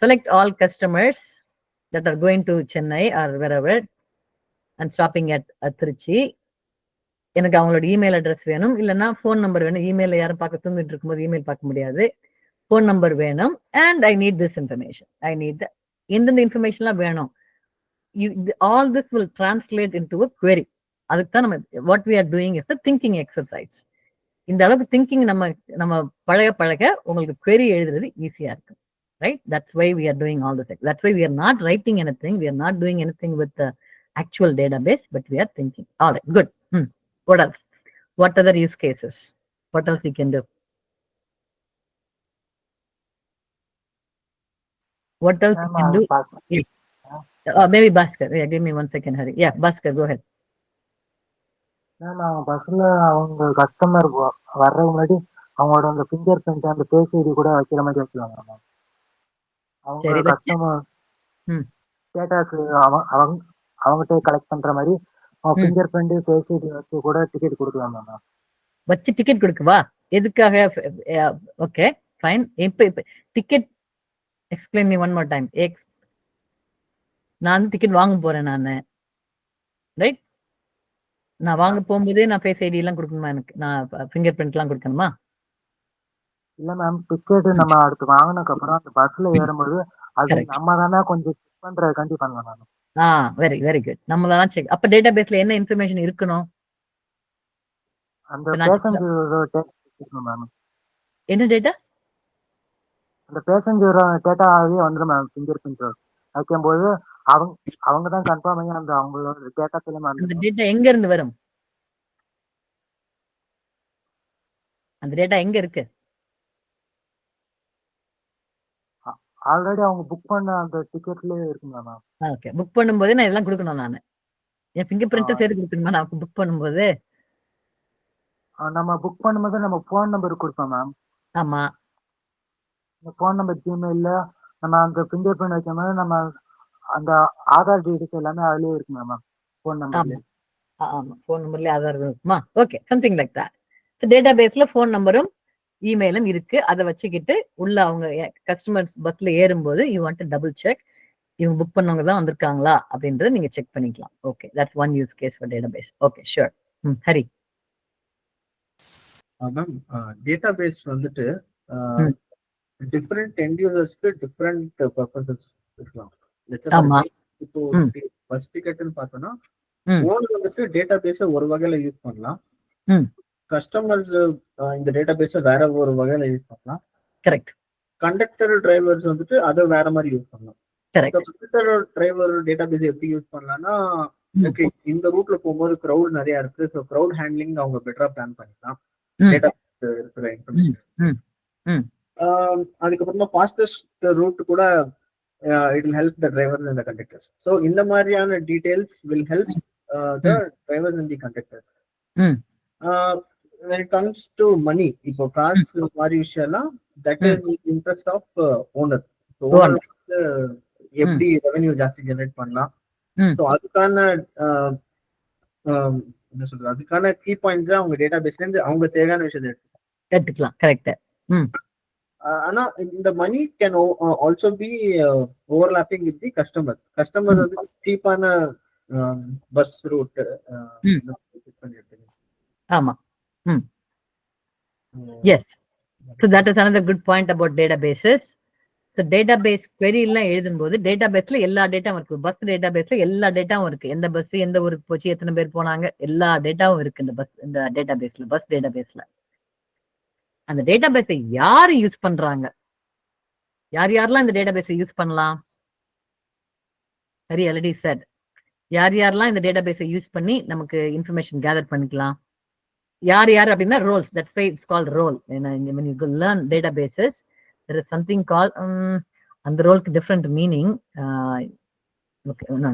Select all customers that are going to Chennai or wherever and stopping at Trichy. எனக்கு அவங்களோட இமெயில் அட்ரஸ் வேணும், இல்லைன்னா phone number வேணும். இமெயில யாரும் பார்க்க தூங்கிட்டு இருக்கும்போது இமெயில் பார்க்க முடியாது. ஃபோன் நம்பர் வேணும். And I need this information. I need எந்தெந்த இன்ஃபர்மேஷன்லாம் வேணும். All this will translate into a query. அதுக்கு தான் நம்ம what we are doing is the thinking exercise. இந்த அளவுக்கு திங்கிங் நம்ம பழக உங்களுக்கு query எழுதுறது ஈஸியா இருக்கு. Right? That's why we are doing all this. That's why we are not writing anything. We are not doing anything with the actual database, but we are thinking. All right, good. What else? What other use cases? What else you can do? What else you can do? Maybe Bhaskar. Yeah, give me 1 second, Hari. Yeah, Bhaskar, go ahead. Ma'am பஸ்ல அவங்க customer வர்றதுக்கு முன்னாடி அவங்களோட அந்த finger print அந்த base ID கூட வைக்கிற மாதிரி வச்சுருவாங்க மேம். அவங்க கஸ்டமர் டேட்டாஸ் அவங்ககிட்ட கலெக்ட் பண்ற மாதிரி ஃபிங்கர் பிரிண்ட் பேஸ் ஐடி வச்சு கூட டிக்கெட் கொடுக்கலாம் மேம். வச்சு டிக்கெட் கொடுக்கவா? எதுக்காக? Okay fine. இப்ப ticket explain me one more time. நான் டிக்கெட் வாங்க போறேன் நானு, ரைட்? நான் வாங்க போகும்போதே நான் ஃபேஸ் ஐடி எல்லாம் கொடுக்கணுமா? எனக்கு நான் ஃபிங்கர் பிரிண்ட் எல்லாம் கொடுக்கணுமா? இல்ல மேம், டிக்கெட் நம்ம அடுத்து வாங்கினதுக்கு அப்புறம் அந்த பஸ்ல ஏறும்போது அது நம்ம தானே கொஞ்சம் செக் பண்றதுக்காண்டி பண்ணலாம் மேம். Very very good. நம்ம தான் செக். அப்ப டேட்டா பேஸ்ல என்ன இன்ஃபர்மேஷன் இருக்கணும்? அந்த பேசஞ்சர் மேம். என்ன டேட்டா? அந்த பேசஞ்சர் டேட்டாவே வந்துடும் மேம். ஃபிங்கர் பிரிண்ட் வைக்கும்போது அவங்க தான் கன்ஃபார்ம் பண்ணி அந்த அவங்களோட டேட்டாஸ் எல்லாம் அந்த டேட்டா எங்க இருந்து வரும்? அந்த டேட்டா எங்க இருக்கு? ஆல்ரெடி அவங்க புக் பண்ண அந்த டிக்கெட்லயே இருக்குங்களா மேம்? ஓகே, புக் பண்ணும்போது நான் இதெல்லாம் கொடுக்கணும். நானு என் ஃபிங்கர் பிரிண்ட் சேர்த்து கொடுக்கணுமா நான் புக் பண்ணும்போது? நம்ம புக் பண்ணும்போது நம்ம ஃபோன் நம்பர் கொடுப்போம் மேம். ஆமா, இந்த ஃபோன் நம்பர் ஜிமெயில்ல நம்ம அந்த ஃபிங்கர் பிரிண்ட் வைக்கும்போது நம்ம அந்த ஆதார் டீடைல்ஸ் எல்லாமே அதுலயே இருக்குங்க மேம். ஃபோன் நம்பர்ல. ஆமா, ஃபோன் நம்பர்ல ஆதார் இருக்குமா? Okay, something like that. Data பேஸ்ல ஃபோன் நம்பரும் இமெயிலும் இருக்கு. அதை வச்சுக்கிட்டு உள்ள அவங்க கஸ்டமர்ஸ் பஸ்ல ஏறும்போது you want to double check இவங்க புக் பண்ணவங்க தான் வந்திருக்காங்களா அப்படின்றத நீங்க செக் பண்ணிக்கலாம். Okay, that's one use case for database. Okay, sure. Hari. Ma'am, database வந்துட்டு டிஃபரெண்ட் எண்ட் யூசர்ஸ்க்கு டிஃபரெண்ட் பர்பஸஸ் இருக்கலாம். இப்போ பஸ் டிக்கெட்னு பார்த்தோம்னா ஓனர் வந்துட்டு டேட்டா பேஸ ஒரு வகையில யூஸ் பண்ணலாம். கஸ்டமர்ஸ் இந்த டேட்டா பேஸ வேற ஒரு வகையில யூஸ் பண்ணலாம். கரெக்ட். கண்டக்டர் டிரைவர்ஸ் வந்துட்டு அதை வேற மாதிரி யூஸ் பண்ணலாம். கண்டக்டர் டிரைவர் டேட்டா பேஸ் எப்படி யூஸ் பண்ணலாம்னா, ஓகே இந்த ரூட்ல போகும்போது கிரௌட் நிறைய இருக்கு, ஸோ கிரௌட் ஹேண்ட்லிங் அவங்க பெட்டரா பிளான் பண்ணிக்கலாம். டேட்டா இருக்கிற இன்ஃபர்மேஷன். அதுக்கப்புறமா ஃபாஸ்டஸ்ட் ரூட் கூட it will help the drivers and the conductors. So இந்த மாதிரியான details will help the drivers and the conductors. When it comes to money, இப்போ காசு மாதிரி விஷயம்லாம் that is the interest of owner. So owner எப்படி revenue ஜாஸ்தி generate பண்ணலாம், so அதுக்கான என்ன சொல்றது, அதுக்கான கீ பாயிண்ட்ஸ் அவங்க டேட்டா பேஸ்ல இருந்து அவங்க தேவையான விஷயத்தை எடுத்துக்கலாம். கரெக்ட். ஆனா இந்த money can also be overlapping with the customer. Customer வந்து சீப்பான பஸ் ரூட். ஆமா. Yes. So that is another good point about databases. So database query எல்லாம் எழுதும்போது டேட்டாபேஸ்ல எல்லா டேட்டாவும் இருக்கு. பஸ் டேட்டாபேஸ்ல எல்லா டேட்டாவும் இருக்கு. எந்த பஸ் எந்த ஊருக்கு போச்சு, எத்தனை பேர் போனாங்க, எல்லா டேட்டாவும் இருக்கு இந்த டேட்டாபேஸ்ல, பஸ் டேட்டாபேஸ்ல. அந்த டேட்டாபேஸை யாரு யூஸ் பண்றாங்க, யாரெல்லாம் இந்த டேட்டாபேஸை யூஸ் பண்ணலாம்? சரி, ஆல்ரெடி said யாரெல்லாம் இந்த டேட்டாபேஸை யூஸ் பண்ணி நமக்கு இன்ஃபர்மேஷன் கேதர் பண்ணிக்கலாம். யார் அப்படின்னா roles. That's why it's called role. when you learn databases there is something called அந்த ரோலுக்கு different meaning. okay, no,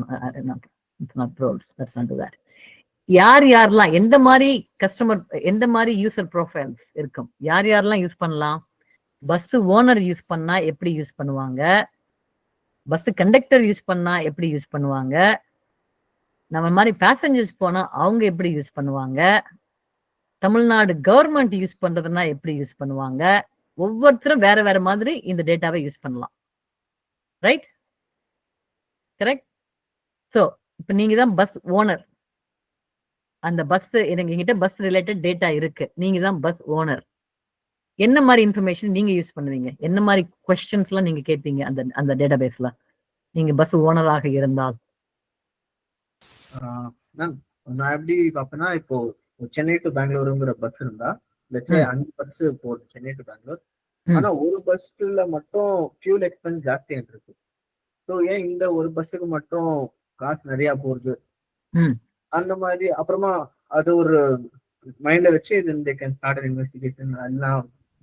it's not roles. Let's not do that. யாரெல்லாம் எந்த மாதிரி கஸ்டமர், எந்த மாதிரி யூசர் ப்ரொஃபைல்ஸ் இருக்கும், யாரெல்லாம் யூஸ் பண்ணலாம்? பஸ் ஓனர் யூஸ் பண்ணா எப்படி யூஸ் பண்ணுவாங்க, பஸ் கண்டக்டர் யூஸ் பண்ணா எப்படி யூஸ் பண்ணுவாங்க, நம்ம மாதிரி பேசஞ்சர்ஸ் போனா அவங்க எப்படி யூஸ் பண்ணுவாங்க, தமிழ்நாடு கவர்மெண்ட் யூஸ் பண்றதுன்னா எப்படி யூஸ் பண்ணுவாங்க. ஒவ்வொருத்தரும் வேற வேற மாதிரி இந்த டேட்டாவை யூஸ் பண்ணலாம். ரைட்? கரெக்ட். ஸோ இப்போ நீங்க தான் பஸ் ஓனர். அந்த பஸ் எங்கிட்ட பஸ் ரிலேட்டட் டேட்டா இருக்கு, நீங்க தான் பஸ் ஓனர், என்ன மாதிரி இன்ஃபர்மேஷன் நீங்க யூஸ் பண்ணுவீங்க? என்ன மாதிரி கொஸ்டின்ஸ் எல்லாம் நீங்க கேட்பீங்க அந்த அந்த டேட்டாபேஸ்ல நீங்க பஸ் ஓனராக இருந்தால்? மேம் நான் எப்படி பார்ப்பேன்னா, இப்போ சென்னை டு பெங்களூருங்கிற பஸ் இருந்தா லெட்ஸ் 5 பஸ் போகுது சென்னை டு பெங்களூர். ஆனா ஒரு பஸ்ல மட்டும் ஃபியூல் எக்ஸ்பென்ஸ் ஜாஸ்தி இருக்கு. ஸோ ஏன் இந்த ஒரு பஸ்ஸுக்கு மட்டும் காசு நிறைய போகுது அந்த மாதிரி. அப்புறமா அது ஒரு மைண்ட்ல வச்சு they can start an investigation and now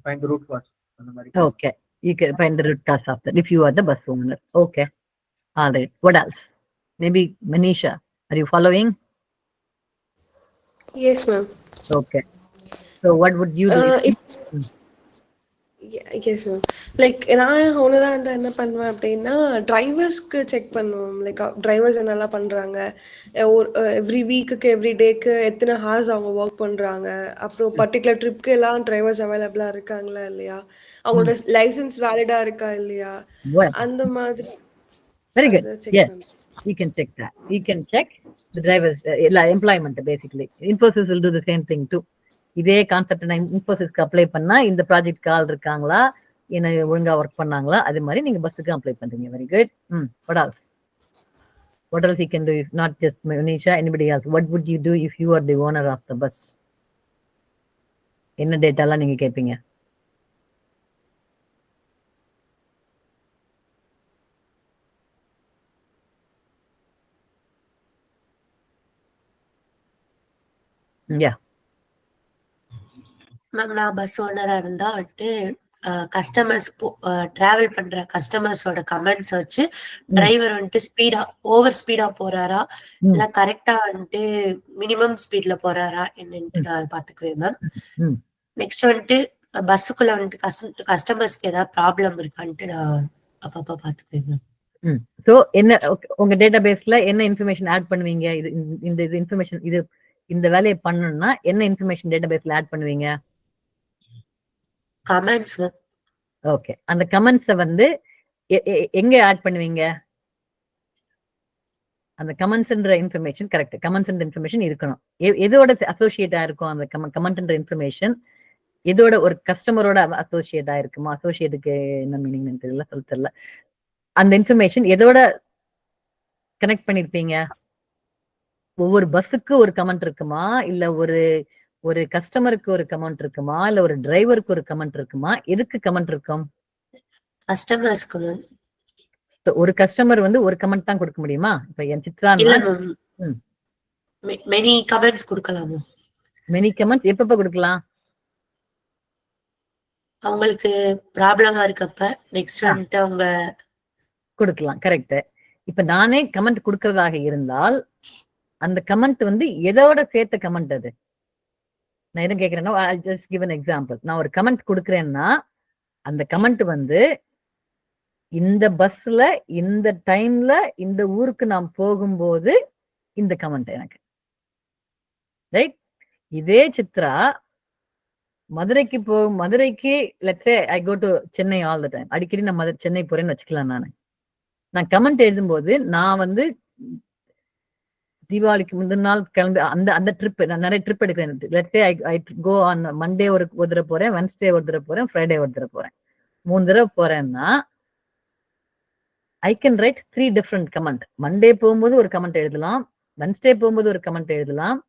find the root cause அந்த மாதிரி. Okay, you can find the root cause of that if you are the bus owner. Okay, all right, what else? Maybe Manisha, are you following? Yes, ma'am. Okay, so what would you do? Yes, ma'am. Like நான் ஓனரா இருந்தா என்ன பண்ணுவேன் அப்படின்னா, டிரைவர்ஸ்க்கு check பண்ணுவோம். Like drivers என்னெல்லாம் பண்றாங்க, every வீக்குக்கு every டேக்கு எத்தனை ஹார்ஸ் அவங்க ஒர்க் பண்றாங்க, அப்புறம் பர்டிகுலர் ட்ரிப்க்கு எல்லாம் டிரைவர்ஸ் அவைலபிளா இருக்காங்களா இல்லையா, அவங்களோட லைசன்ஸ் வேலிடா இருக்கா இல்லையா, அந்த மாதிரி. Very good. Yes, you can check that. You can check the drivers employment. Basically Infosys will do the same thing too. இதே கான்செப்ட் நான் இன்ஃபோசிஸ்க்கு அப்ளை பண்ணா இந்த ப்ராஜெக்ட் கால் இருக்காங்களா, என்ன ஒழுங்கா ஒர்க் பண்ணாங்களா, அதே மாதிரி நீங்க பஸ்ஸுக்கு அப்ளை பண்றீங்க. Very good. What else? What else you can do if not just Manisha, anybody else? What would you do if you are the owner of the bus? என்ன டேட்டா எல்லாம் நீங்க கேட்பீங்க? Yeah. மேம் நான் bus ஓனரா இருந்தா வந்துட்டு customers travel பண்ற கஸ்டமர்ஸோட comments வச்சு driver வந்துட்டு ஓவர் ஸ்பீடா போறாரா இல்ல கரெக்டா வந்துட்டு மினிமம் ஸ்பீட்ல போறாரா என்னன்ட்டு நான் பாத்துக்குவேன் மேம். நெக்ஸ்ட் வந்துட்டு பஸ்ஸுக்குள்ள வந்துட்டு கஸ்டமர்ஸ்க்கு ஏதாவது ப்ராப்ளம் இருக்கான்ட்டு நான் அப்பப்ப பாத்துக்குவேன் மேம். சோ என்ன உங்க டேட்டாபேஸ்ல என்ன இன்ஃபர்மேஷன் ஆட் பண்ணுவீங்க? இந்த இன்ஃபர்மேஷன் இந்த வேலையை பண்ணணும்னா என்ன இன்ஃபர்மேஷன் டேட்டாபேஸ்ல ஆட் பண்ணுவீங்க? கமெண்ட்ஸ். ஓகே, அந்த கமெண்ட்ஸை வந்து எங்க ஆட் பண்ணுவீங்க? அந்த கமெண்ட்ஸ்ன்ற இன்ஃபர்மேஷன் கரெக்ட், கமெண்ட்ஸ் இன்ஃபர்மேஷன் இருக்கணும். எதோட அசோசியேட் ஆயிருக்கும் அந்த கமெண்ட்ன்ற இன்ஃபர்மேஷன்? எதோட ஒரு கஸ்டமரோட அசோசியேட் ஆயிருக்குமா? அசோசியேட்டுக்கு என்ன மீனிங் தெரியல, சொல்ல தெரியல. அந்த இன்ஃபர்மேஷன் எதோட கனெக்ட் பண்ணிருப்பீங்க? ஒவ்வொரு பஸ்ஸுக்கு ஒரு கமெண்ட் இருக்குமா, இல்ல ஒரு கஸ்டமருக்கு ஒரு கமெண்ட் இருக்குமா, இல்ல ஒரு டிரைவருக்கு ஒரு கமெண்ட் இருக்குமா? எதுக்கு கமெண்ட் இருக்கும்? கஸ்டமர்ஸ்க்கு. ஒரு கஸ்டமர் வந்து ஒரு கமெண்ட் தான் கொடுக்க முடியுமா? இப்ப என் சித்ரா மெனி கமெண்ட்ஸ் கொடுக்கலாம். மெனி கமெண்ட்ஸ் எப்பப்ப கொடுக்கலாம்? அவங்களுக்கு ப்ராப்ளமா இருக்கப்ப நெக்ஸ்ட் வந்துட்டு அவங்க கொடுக்கலாம். கரெக்ட். இப்ப நானே கமெண்ட் கொடுக்கறதாக இருந்தால் அந்த கமெண்ட் வந்து எதோட சேர்த்த கமெண்ட்? அது நான் என்ன கேட்கிறேன்னா, I'll just give an example. நான் ஒரு கமெண்ட் கொடுக்குறேன்னா அந்த கமெண்ட் வந்து இந்த பஸ்ல இந்த டைம்ல இந்த ஊருக்கு நான் போகும்போது இந்த கமெண்ட் எனக்கு ரைட். இதே சித்ரா மதுரைக்கு let's say I go to Chennai all the time, அடிக்கடி நான் சென்னை போறேன்னு வச்சுக்கலாம். நான் கமெண்ட் எழுதும்போது நான் வந்து தீபாவளிக்கு முந்தின நாள் கிளம்பி அந்த ட்ரிப், நான் நிறைய ட்ரிப் எடுக்கிறேன். Let's say I go on Monday ஒரு தடவை போறேன், வென்ஸ்டே ஒரு தடவை போறேன், ஃப்ரைடே ஒரு தடவை போறேன். 3 தடவை போறேன்னா I can write 3 different comment. Monday போகும்போது ஒரு கமெண்ட் எழுதலாம், வென்ஸ்டே போகும்போது ஒரு கமெண்ட் எழுதலாம்,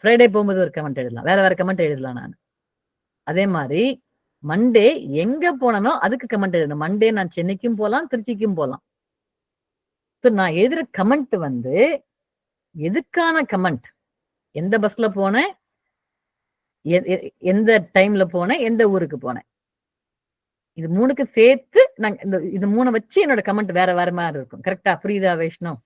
ஃப்ரைடே போகும்போது ஒரு கமெண்ட் எழுதலாம், வேற கமெண்ட் எழுதலாம் நான். அதே மாதிரி மண்டே எங்க போனனோ அதுக்கு கமெண்ட் எழுதணும். மண்டே நான் சென்னைக்கும் போகலாம், திருச்சிக்கும் போகலாம். ஸோ நான் எழுதுற கமெண்ட் வந்து எதுக்கான கமெண்ட், எந்த பஸ்ல போனேன், எந்த டைம்ல போனேன், எந்த ஊருக்கு போனேன், இது 3க்கு சேர்த்து நான் இது 3 வச்சு என்னோட கமெண்ட் வேற மாதிரி இருக்கும். கரெக்டா? புரியுதா வைஷ்ணவ்?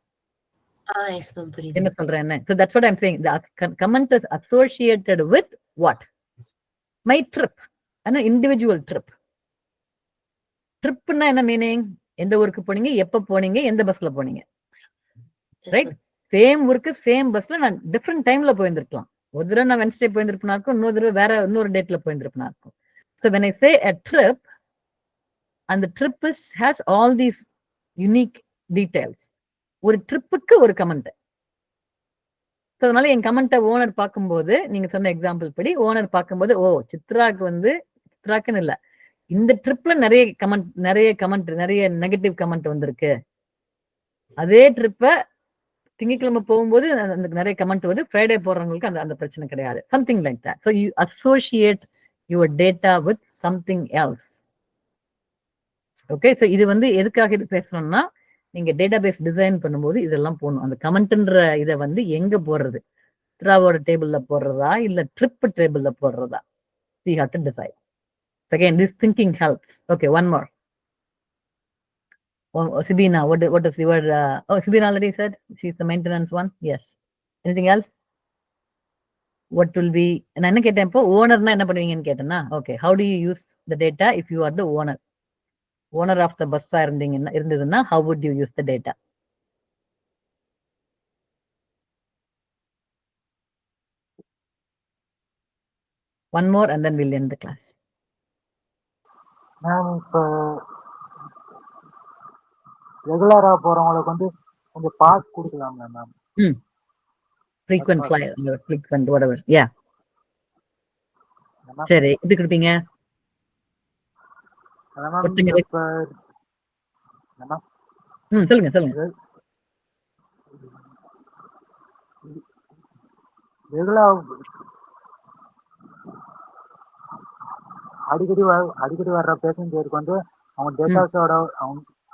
என்ன சொல்றேன்? So that's what I'm saying. The comment is associated with what? My trip. An individual trip. ட்ரிப்னா என்ன மீனிங்? எந்த ஊருக்கு போனீங்க, எப்ப போனீங்க, எந்த பஸ்ல போனீங்க, ரைட்? சேம் ஊருக்கு சேம் பஸ்ல நான் டிஃப்ரெண்ட் டைம்ல போயிருந்திருக்கலாம். ஒரு தடவை நான் வென்ஸ்டே போயிருந்திருப்பா இருக்கும், இன்னொரு தடவை இன்னொரு டேட்ல போயிருந்திருப்பா இருக்கும். So when I say a trip, and the trip has all these unique details. ஒரு ட்ரிப்புக்கு ஒரு கமெண்ட், ஸோ அதனால என் கமெண்ட்டை ஓனர் பார்க்கும்போது நீங்க சொன்ன எக்ஸாம்பிள் படி ஓனர் பார்க்கும்போது ஓ சித்ராக்குன்னு இல்ல, இந்த ட்ரிப்ல நிறைய கமெண்ட் நிறைய நெகட்டிவ் கமெண்ட் வந்திருக்கு, அதே ட்ரிப்பை திங்கட்கிழமை போகும்போது அந்த நிறைய கமெண்ட் வருது, ஃப்ரைடே போடுறவங்களுக்கு அந்த அந்த பிரச்சனை கிடையாது. Something like that. So you associate your data with something else. Okay, so இது வந்து எதுக்காக இது பேசணும்னா, நீங்க டேட்டா பேஸ் டிசைன் பண்ணும்போது இதெல்லாம் போடணும். அந்த கமெண்ட்ன்ற இதை வந்து எங்க போடுறது, சித்ராவோட டேபிள்ல போடுறதா இல்ல ட்ரிப் டேபிள்ல போடுறதா, you have to decide. So again, this thinking helps. Okay, one more. Sibina, what is your Sibina already said she's the maintenance one. Yes. Anything else? What will be, நான் என்ன கேட்டேன் இப்போ, ஓனர்னா என்ன பண்ணுவீங்கன்னு கேட்டேன்னா, okay, how do you use the data if you are the owner of the bus இருந்ததுன்னா how would you use the data? One more and then we'll end the class. Ma'am இப்போ ரெகுலரா போறவங்களுக்கு வந்து கொஞ்சம் பாஸ் கொடுக்கலாம்ல மேம்? Frequent flyer, frequent whatever. Yeah. என்ன சரி, எப்படி கொடுப்பீங்க? அதான் மேம் ஒருத்தங்க இப்போ என்ன சொல்லுங்க. ரெகுலரா அடிக்கடி வர்ற பேசஞ்சருக்கு வந்து அவங்க டேட்டாஸோட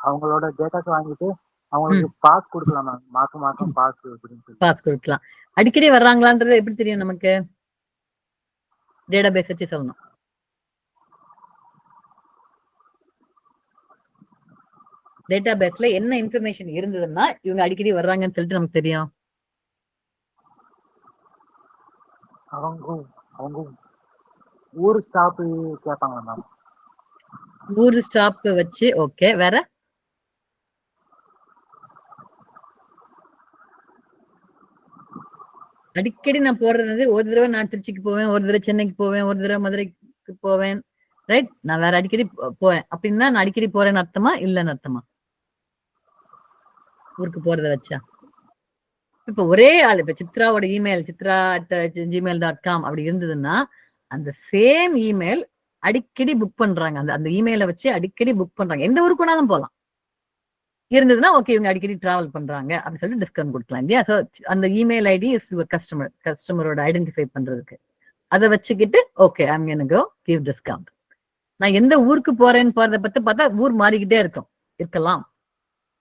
அவங்களோட டேட்டாஸ் வாங்கிட்டு அவங்களுக்கு பாஸ் கொடுக்கலாம் மேம், மாசம் பாஸ் அப்படின்னு சொல்லி. பாஸ் கொடுக்கலாம். அடிக்கடி வர்றாங்களான்றது எப்படி தெரியும் நமக்கு? டேட்டா பேஸ் வச்சு சொல்லணும். டேட்டா பேஸ்ல என்ன இன்ஃபர்மேஷன் இருந்ததுன்னா இவங்க அடிக்கடி வர்றாங்கன்னு சொல்லிட்டு நமக்கு தெரியும். அவங்க ஊர் ஸ்டாப் கேட்பாங்களா மேம்? ஊர் ஸ்டாப் வச்சு. ஓகே, வேற? அடிக்கடி நான் போடுறது, ஒரு தடவை நான் திருச்சிக்கு போவேன், ஒரு தடவை சென்னைக்கு போவேன், ஒரு தடவை மதுரைக்கு போவேன், ரைட்? நான் வேற அடிக்கடி போவேன் அப்படின்னா நான் அடிக்கடி போறேன்னு அர்த்தமா இல்லைன்னு அர்த்தமா? ஊருக்கு போறத வச்சா இப்ப ஒரே ஆள், இப்ப சித்ராவோட இமெயில் சித்ரா@gmail.com அப்படி இருந்ததுன்னா அந்த சேம் இமெயில் அடிக்கடி புக் பண்றாங்க, அந்த இமெயில வச்சு அடிக்கடி புக் பண்றாங்க, எந்த ஊருக்கு வேணாலும் போகலாம் இருந்ததுன்னா ஓகே இவங்க அடிக்கடி டிராவல் பண்றாங்க அப்படின்னு சொல்லிட்டு டிஸ்கவுண்ட் கொடுக்கலாம் இல்லையா? ஸோ அந்த இமெயில் ஐடி இஸ் யுவர் கஸ்டமரோட ஐடென்டிஃபை பண்றதுக்கு. அதை வச்சுக்கிட்டு okay I'm gonna go give discount. நான் எந்த ஊருக்கு போறேன்னு போறதை பத்தி பார்த்தா ஊர் மாறிக்கிட்டே இருக்கலாம்.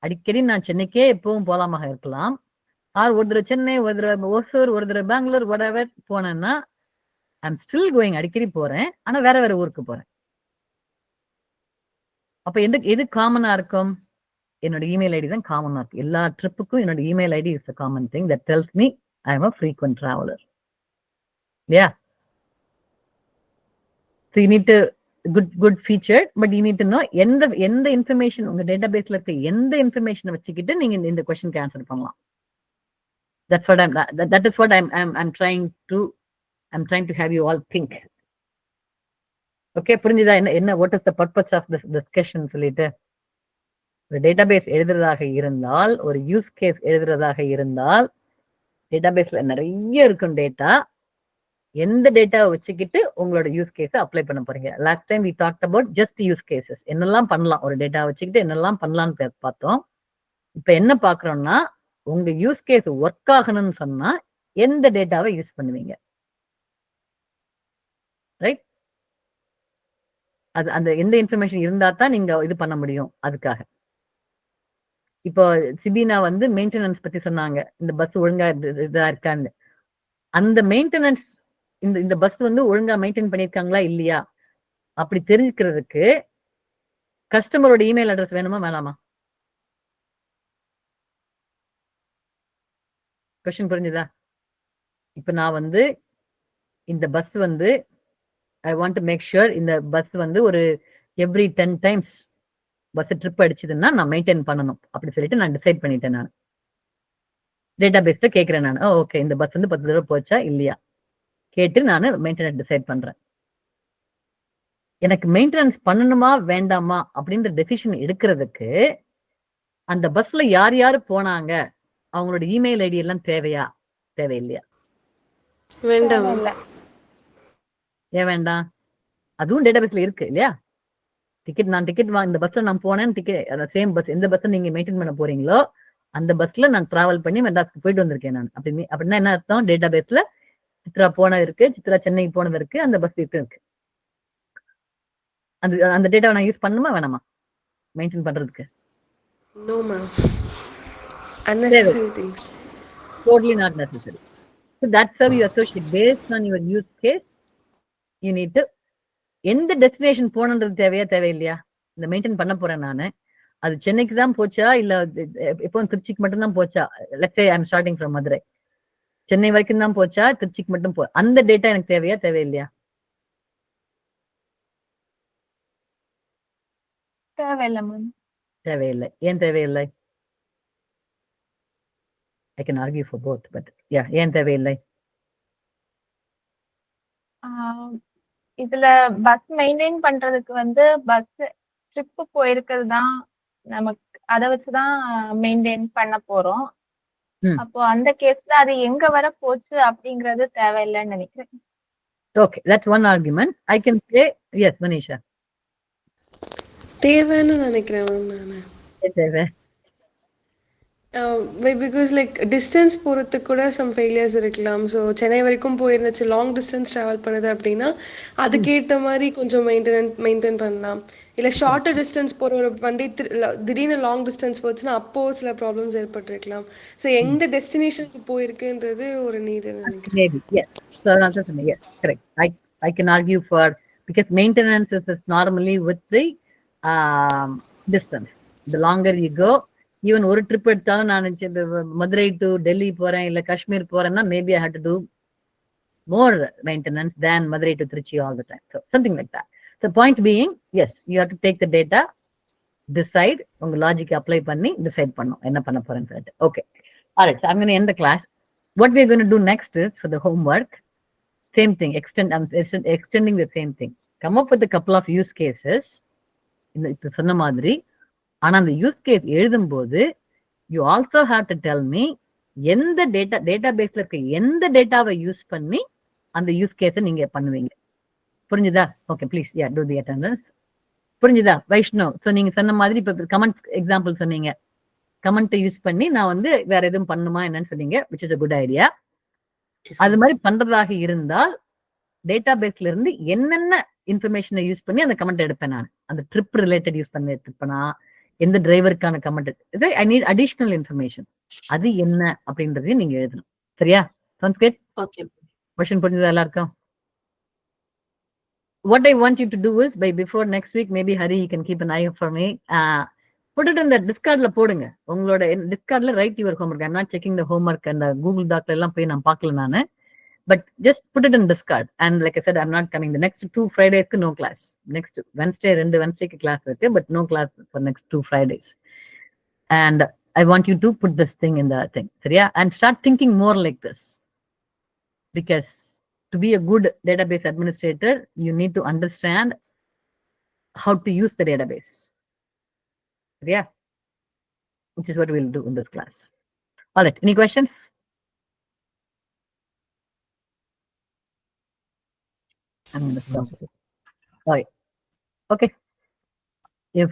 அடிக்கடி நான் சென்னைக்கே எப்பவும் போலாமாக இருக்கலாம், ஆர் ஒரு தடவை சென்னை, ஒரு தடவை ஓசூர், ஒரு தடவை பெங்களூர், whatever போனேன்னா ஐம் ஸ்டில் கோயிங், அடிக்கடி போறேன், ஆனா வேற ஊருக்கு போறேன். அப்ப எது காமனா இருக்கும்? என்னோட இமெயில் ஐடி தான் காமனா இருக்கு. எல்லா ட்ரிப்புக்கும் என்னோட email ID is a common thing that tells me I am a frequent traveler. இல்லையா? So you need to good feature, but you need to know எந்த இன்ஃபர்மேஷன் உங்க டேட்டாபேஸ்ல இருக்க எந்த இன்ஃபர்மேஷனை வச்சுக்கிட்டு நீங்க இந்த क्वेश्चनக்கு ஆன்சர் பண்ணலாம். That is what I'm trying to have you all think. Okay, புரிஞ்சுதா? என்ன what is the purpose of this discussion சொல்லிட்டு, ஒரு டேட்டாபேஸ் எழுதுறதாக இருந்தால், ஒரு யூஸ் கேஸ் எழுதுறதாக இருந்தால், டேட்டாபேஸ்ல நிறைய இருக்கும் டேட்டா, எந்த டேட்டாவை வச்சுக்கிட்டு உங்களோட யூஸ் கேஸை அப்ளை பண்ண போறீங்க. Last time we talked about just use cases, என்னெல்லாம் பண்ணலாம் ஒரு டேட்டா வச்சுக்கிட்டு என்னெல்லாம் பண்ணலாம்னு பார்த்தோம். இப்ப என்ன பாக்குறோம்னா, உங்க யூஸ் கேஸ் ஒர்க் ஆகணும்னு சொன்னா எந்த டேட்டாவை யூஸ் பண்ணுவீங்க, ரைட்? அது அந்த எந்த இன்ஃபர்மேஷன் இருந்தா தான் நீங்க இது பண்ண முடியும். அதுக்காக இப்போ சிபினா வந்து மெயின்டெனன்ஸ் பத்தி சொன்னாங்க, இந்த பஸ் ஒழுங்கா இதா இருக்கான்னு. அந்த மெயின்டெனன்ஸ் இந்த பஸ் வந்து ஒழுங்கா மெயின்டைன் பண்ணிருக்காங்களா இல்லையா அப்படி தெரிஞ்சுக்கிறதுக்கு கஸ்டமரோட இமெயில் அட்ரஸ் வேணுமா வேணாமா? கொஸ்டின் புரிஞ்சுதா? இப்ப நான் வந்து இந்த பஸ் வந்து I want to make sure இந்த பஸ் வந்து ஒரு எவ்ரி 10 times பஸ் ட்ரிப் அடிச்சதுன்னா நான் மெயின்டைன் பண்ணணும் அப்படி சொல்லிட்டு நான் டிசைட் பண்ணிட்டேன். நான் டேட்டா பேஸ்ல கேட்கிறேன், நான் ஓகே இந்த பஸ் வந்து 10 தடவை போச்சா இல்லையா கேட்டு நான் மெயின்டெனன்ஸ் டிசைட் பண்றேன். எனக்கு மெயின்டெனன்ஸ் பண்ணணுமா வேண்டாமா அப்படின்ற டெசிஷன் எடுக்கிறதுக்கு அந்த பஸ்ல யார் யாரு போனாங்க, அவங்களோட இமெயில் ஐடி எல்லாம் தேவையில்லையா? வேண்டாம். தேவையில்ல. ஏன் வேண்டாம்? அதுவும் டேட்டாபேஸ்ல இருக்கு இல்லையா? நான் டிக்கெட் இந்த பஸ்ல நான் போனேன், டிக்கெட் சேம் பஸ், எந்த பஸ் நீங்க மெயின்டைன் பண்ண போறீங்களோ அந்த பஸ்ல நான் டிராவல் பண்ணி மெட்ராஸ்க்கு போயிட்டு வந்திருக்கேன் நான். அப்படின்னா என்ன அர்த்தம்? டேட்டாபேஸ்ல சித்ரா போனது இருக்கு, சித்ரா சென்னைக்கு போனது இருக்கு, அந்த பஸ் இருக்கு. அந்த டேட்டாவை நான் யூஸ் பண்ணுமா வேணாமா மெயின்டைன் பண்றதுக்கு? No ma'am. Unnecessary things. Totally not necessary. So that's how you associate based on your use case. You need to எந்த டெஸ்டினேஷன் போனன்றது தேவையில்லையா? இந்த மெயின்டைன் பண்ண போறேன் நானு, அது சென்னைக்கு தான் போச்சா இல்ல எப்போ திருச்சிக்கு மட்டும் தான் போச்சா? Let's say I am starting from Madurai, Chennai வரைக்கும் தான் போச்சா திருச்சிக்கு மட்டும் அந்த டேட்டா எனக்கு தேவையில்லையா? தேவையில்லை மேம். தேவையில்லை. ஏன் தேவையில்லை? I can argue for both, but yeah, ஏன் தேவையில்லை? இதுல பஸ் மெயின்டைன் பண்றதுக்கு வந்து பஸ் ட்ரிப் போயிருக்கிறது தான் நமக்கு, அதை வச்சுதான் மெயின்டைன் பண்ண போறோம். அப்போ அந்த கேஸ்ல அது எங்க வர போச்சு அப்படிங்கறது தேவையில்லைன்னு நினைக்கிறேன். Okay, that's one argument. I can say yes, Manisha. தேவைன்னு நினைக்கிறேன் மேம் நானு. தேவை. பிகாஸ் லைக் டிஸ்டன்ஸ் போகிறதுக்கு கூட சம் ஃபெயிலியர்ஸ் இருக்கலாம். ஸோ சென்னை வரைக்கும் போயிருந்துச்சு, லாங் டிஸ்டன்ஸ் ட்ராவல் பண்ணுது அப்படின்னா அதுக்கேற்ற மாதிரி கொஞ்சம் மெயின்டைன் பண்ணலாம். இல்லை ஷார்ட்டர் டிஸ்டன்ஸ் போகிற ஒரு வண்டி திடீர்னு லாங் டிஸ்டன்ஸ் போச்சுன்னா அப்போ சில ப்ராப்ளம்ஸ் ஏற்பட்டிருக்கலாம். ஸோ எந்த டெஸ்டினேஷனுக்கு போயிருக்குன்றது ஒரு நீடு நினைக்கிறேன். Maybe, yes. So that's something. Yes, correct. I can argue for, because maintenance is normally with the distance. The longer you go, even ஒரு ட்ரிப் எடுத்தாலும் நான் மதுரை டு டெல்லி போறேன் இல்ல காஷ்மீர் போறேன்னா maybe I have to do more maintenance than Madurai to Trichy all the time. So something like that. So point being, yes, you have to take the data, decide, உங்க logic apply பண்ணி decide பண்ணும் என்ன பண்ண போறேன்னு சொல்லிட்டு. Okay. All right. So I'm going to end the class. What we're going to do next is for the homework, same thing, extending the same thing. Come up with a couple of use cases. இப்ப சொன்ன மாதிரி, ஆனா அந்த use case எழுதும் போது you also have to tell me எந்த டேட்டாபேஸ்ல இருக்க எந்த டேட்டாவை யூஸ் பண்ணி அந்த யூஸ் கேஸை நீங்க பண்ணுவீங்க. புரிஞ்சுதா? Okay, please ya do the attendance. புரிஞ்சுதா வைஷ்ணவ்? ஸோ நீங்க சொன்ன மாதிரி இப்ப கமெண்ட் எக்ஸாம்பிள் சொன்னீங்க, கமெண்ட் யூஸ் பண்ணி நான் வந்து வேற எதுவும் பண்ணுமா என்னன்னு சொன்னீங்க, which is a good idea. அது மாதிரி பண்றதாக இருந்தால் டேட்டாபேஸ்ல இருந்து என்னென்ன இன்ஃபர்மேஷனை யூஸ் பண்ணி அந்த கமெண்ட் எடுப்பேன் நான். அந்த ட்ரிப் ரிலேட்டட் யூஸ் பண்ணி எடுத்துப்பேனா, எந்த டிரைவருக்கான comment, I need additional information, அது என்ன அப்படின்றதையும் நீங்க எழுதணும். சரியா? சன்ஸ்கிரிட் கொஸ்டின் புரிஞ்சதா எல்லாருக்கும்? What I want you to do is by before next week, maybe Hari, you can keep an eye for me. Put it in the Discardல போடுங்க. உங்களோட Discardல write your homework. I'm not checking the homework and Google Docல எல்லாம் போய் நான் பார்க்கல நானு. But just put it in Discard. And like I said, I'm not coming. The next 2 Fridays, no class. Next Wednesday, 2 Wednesday class, but no class for next 2 Fridays. And I want you to put this thing in the thing. Yeah? And start thinking more like this. Because to be a good database administrator, you need to understand how to use the database. Yeah? Which is what we'll do in this class. All right. Any questions? I'm going to stop. Okay. If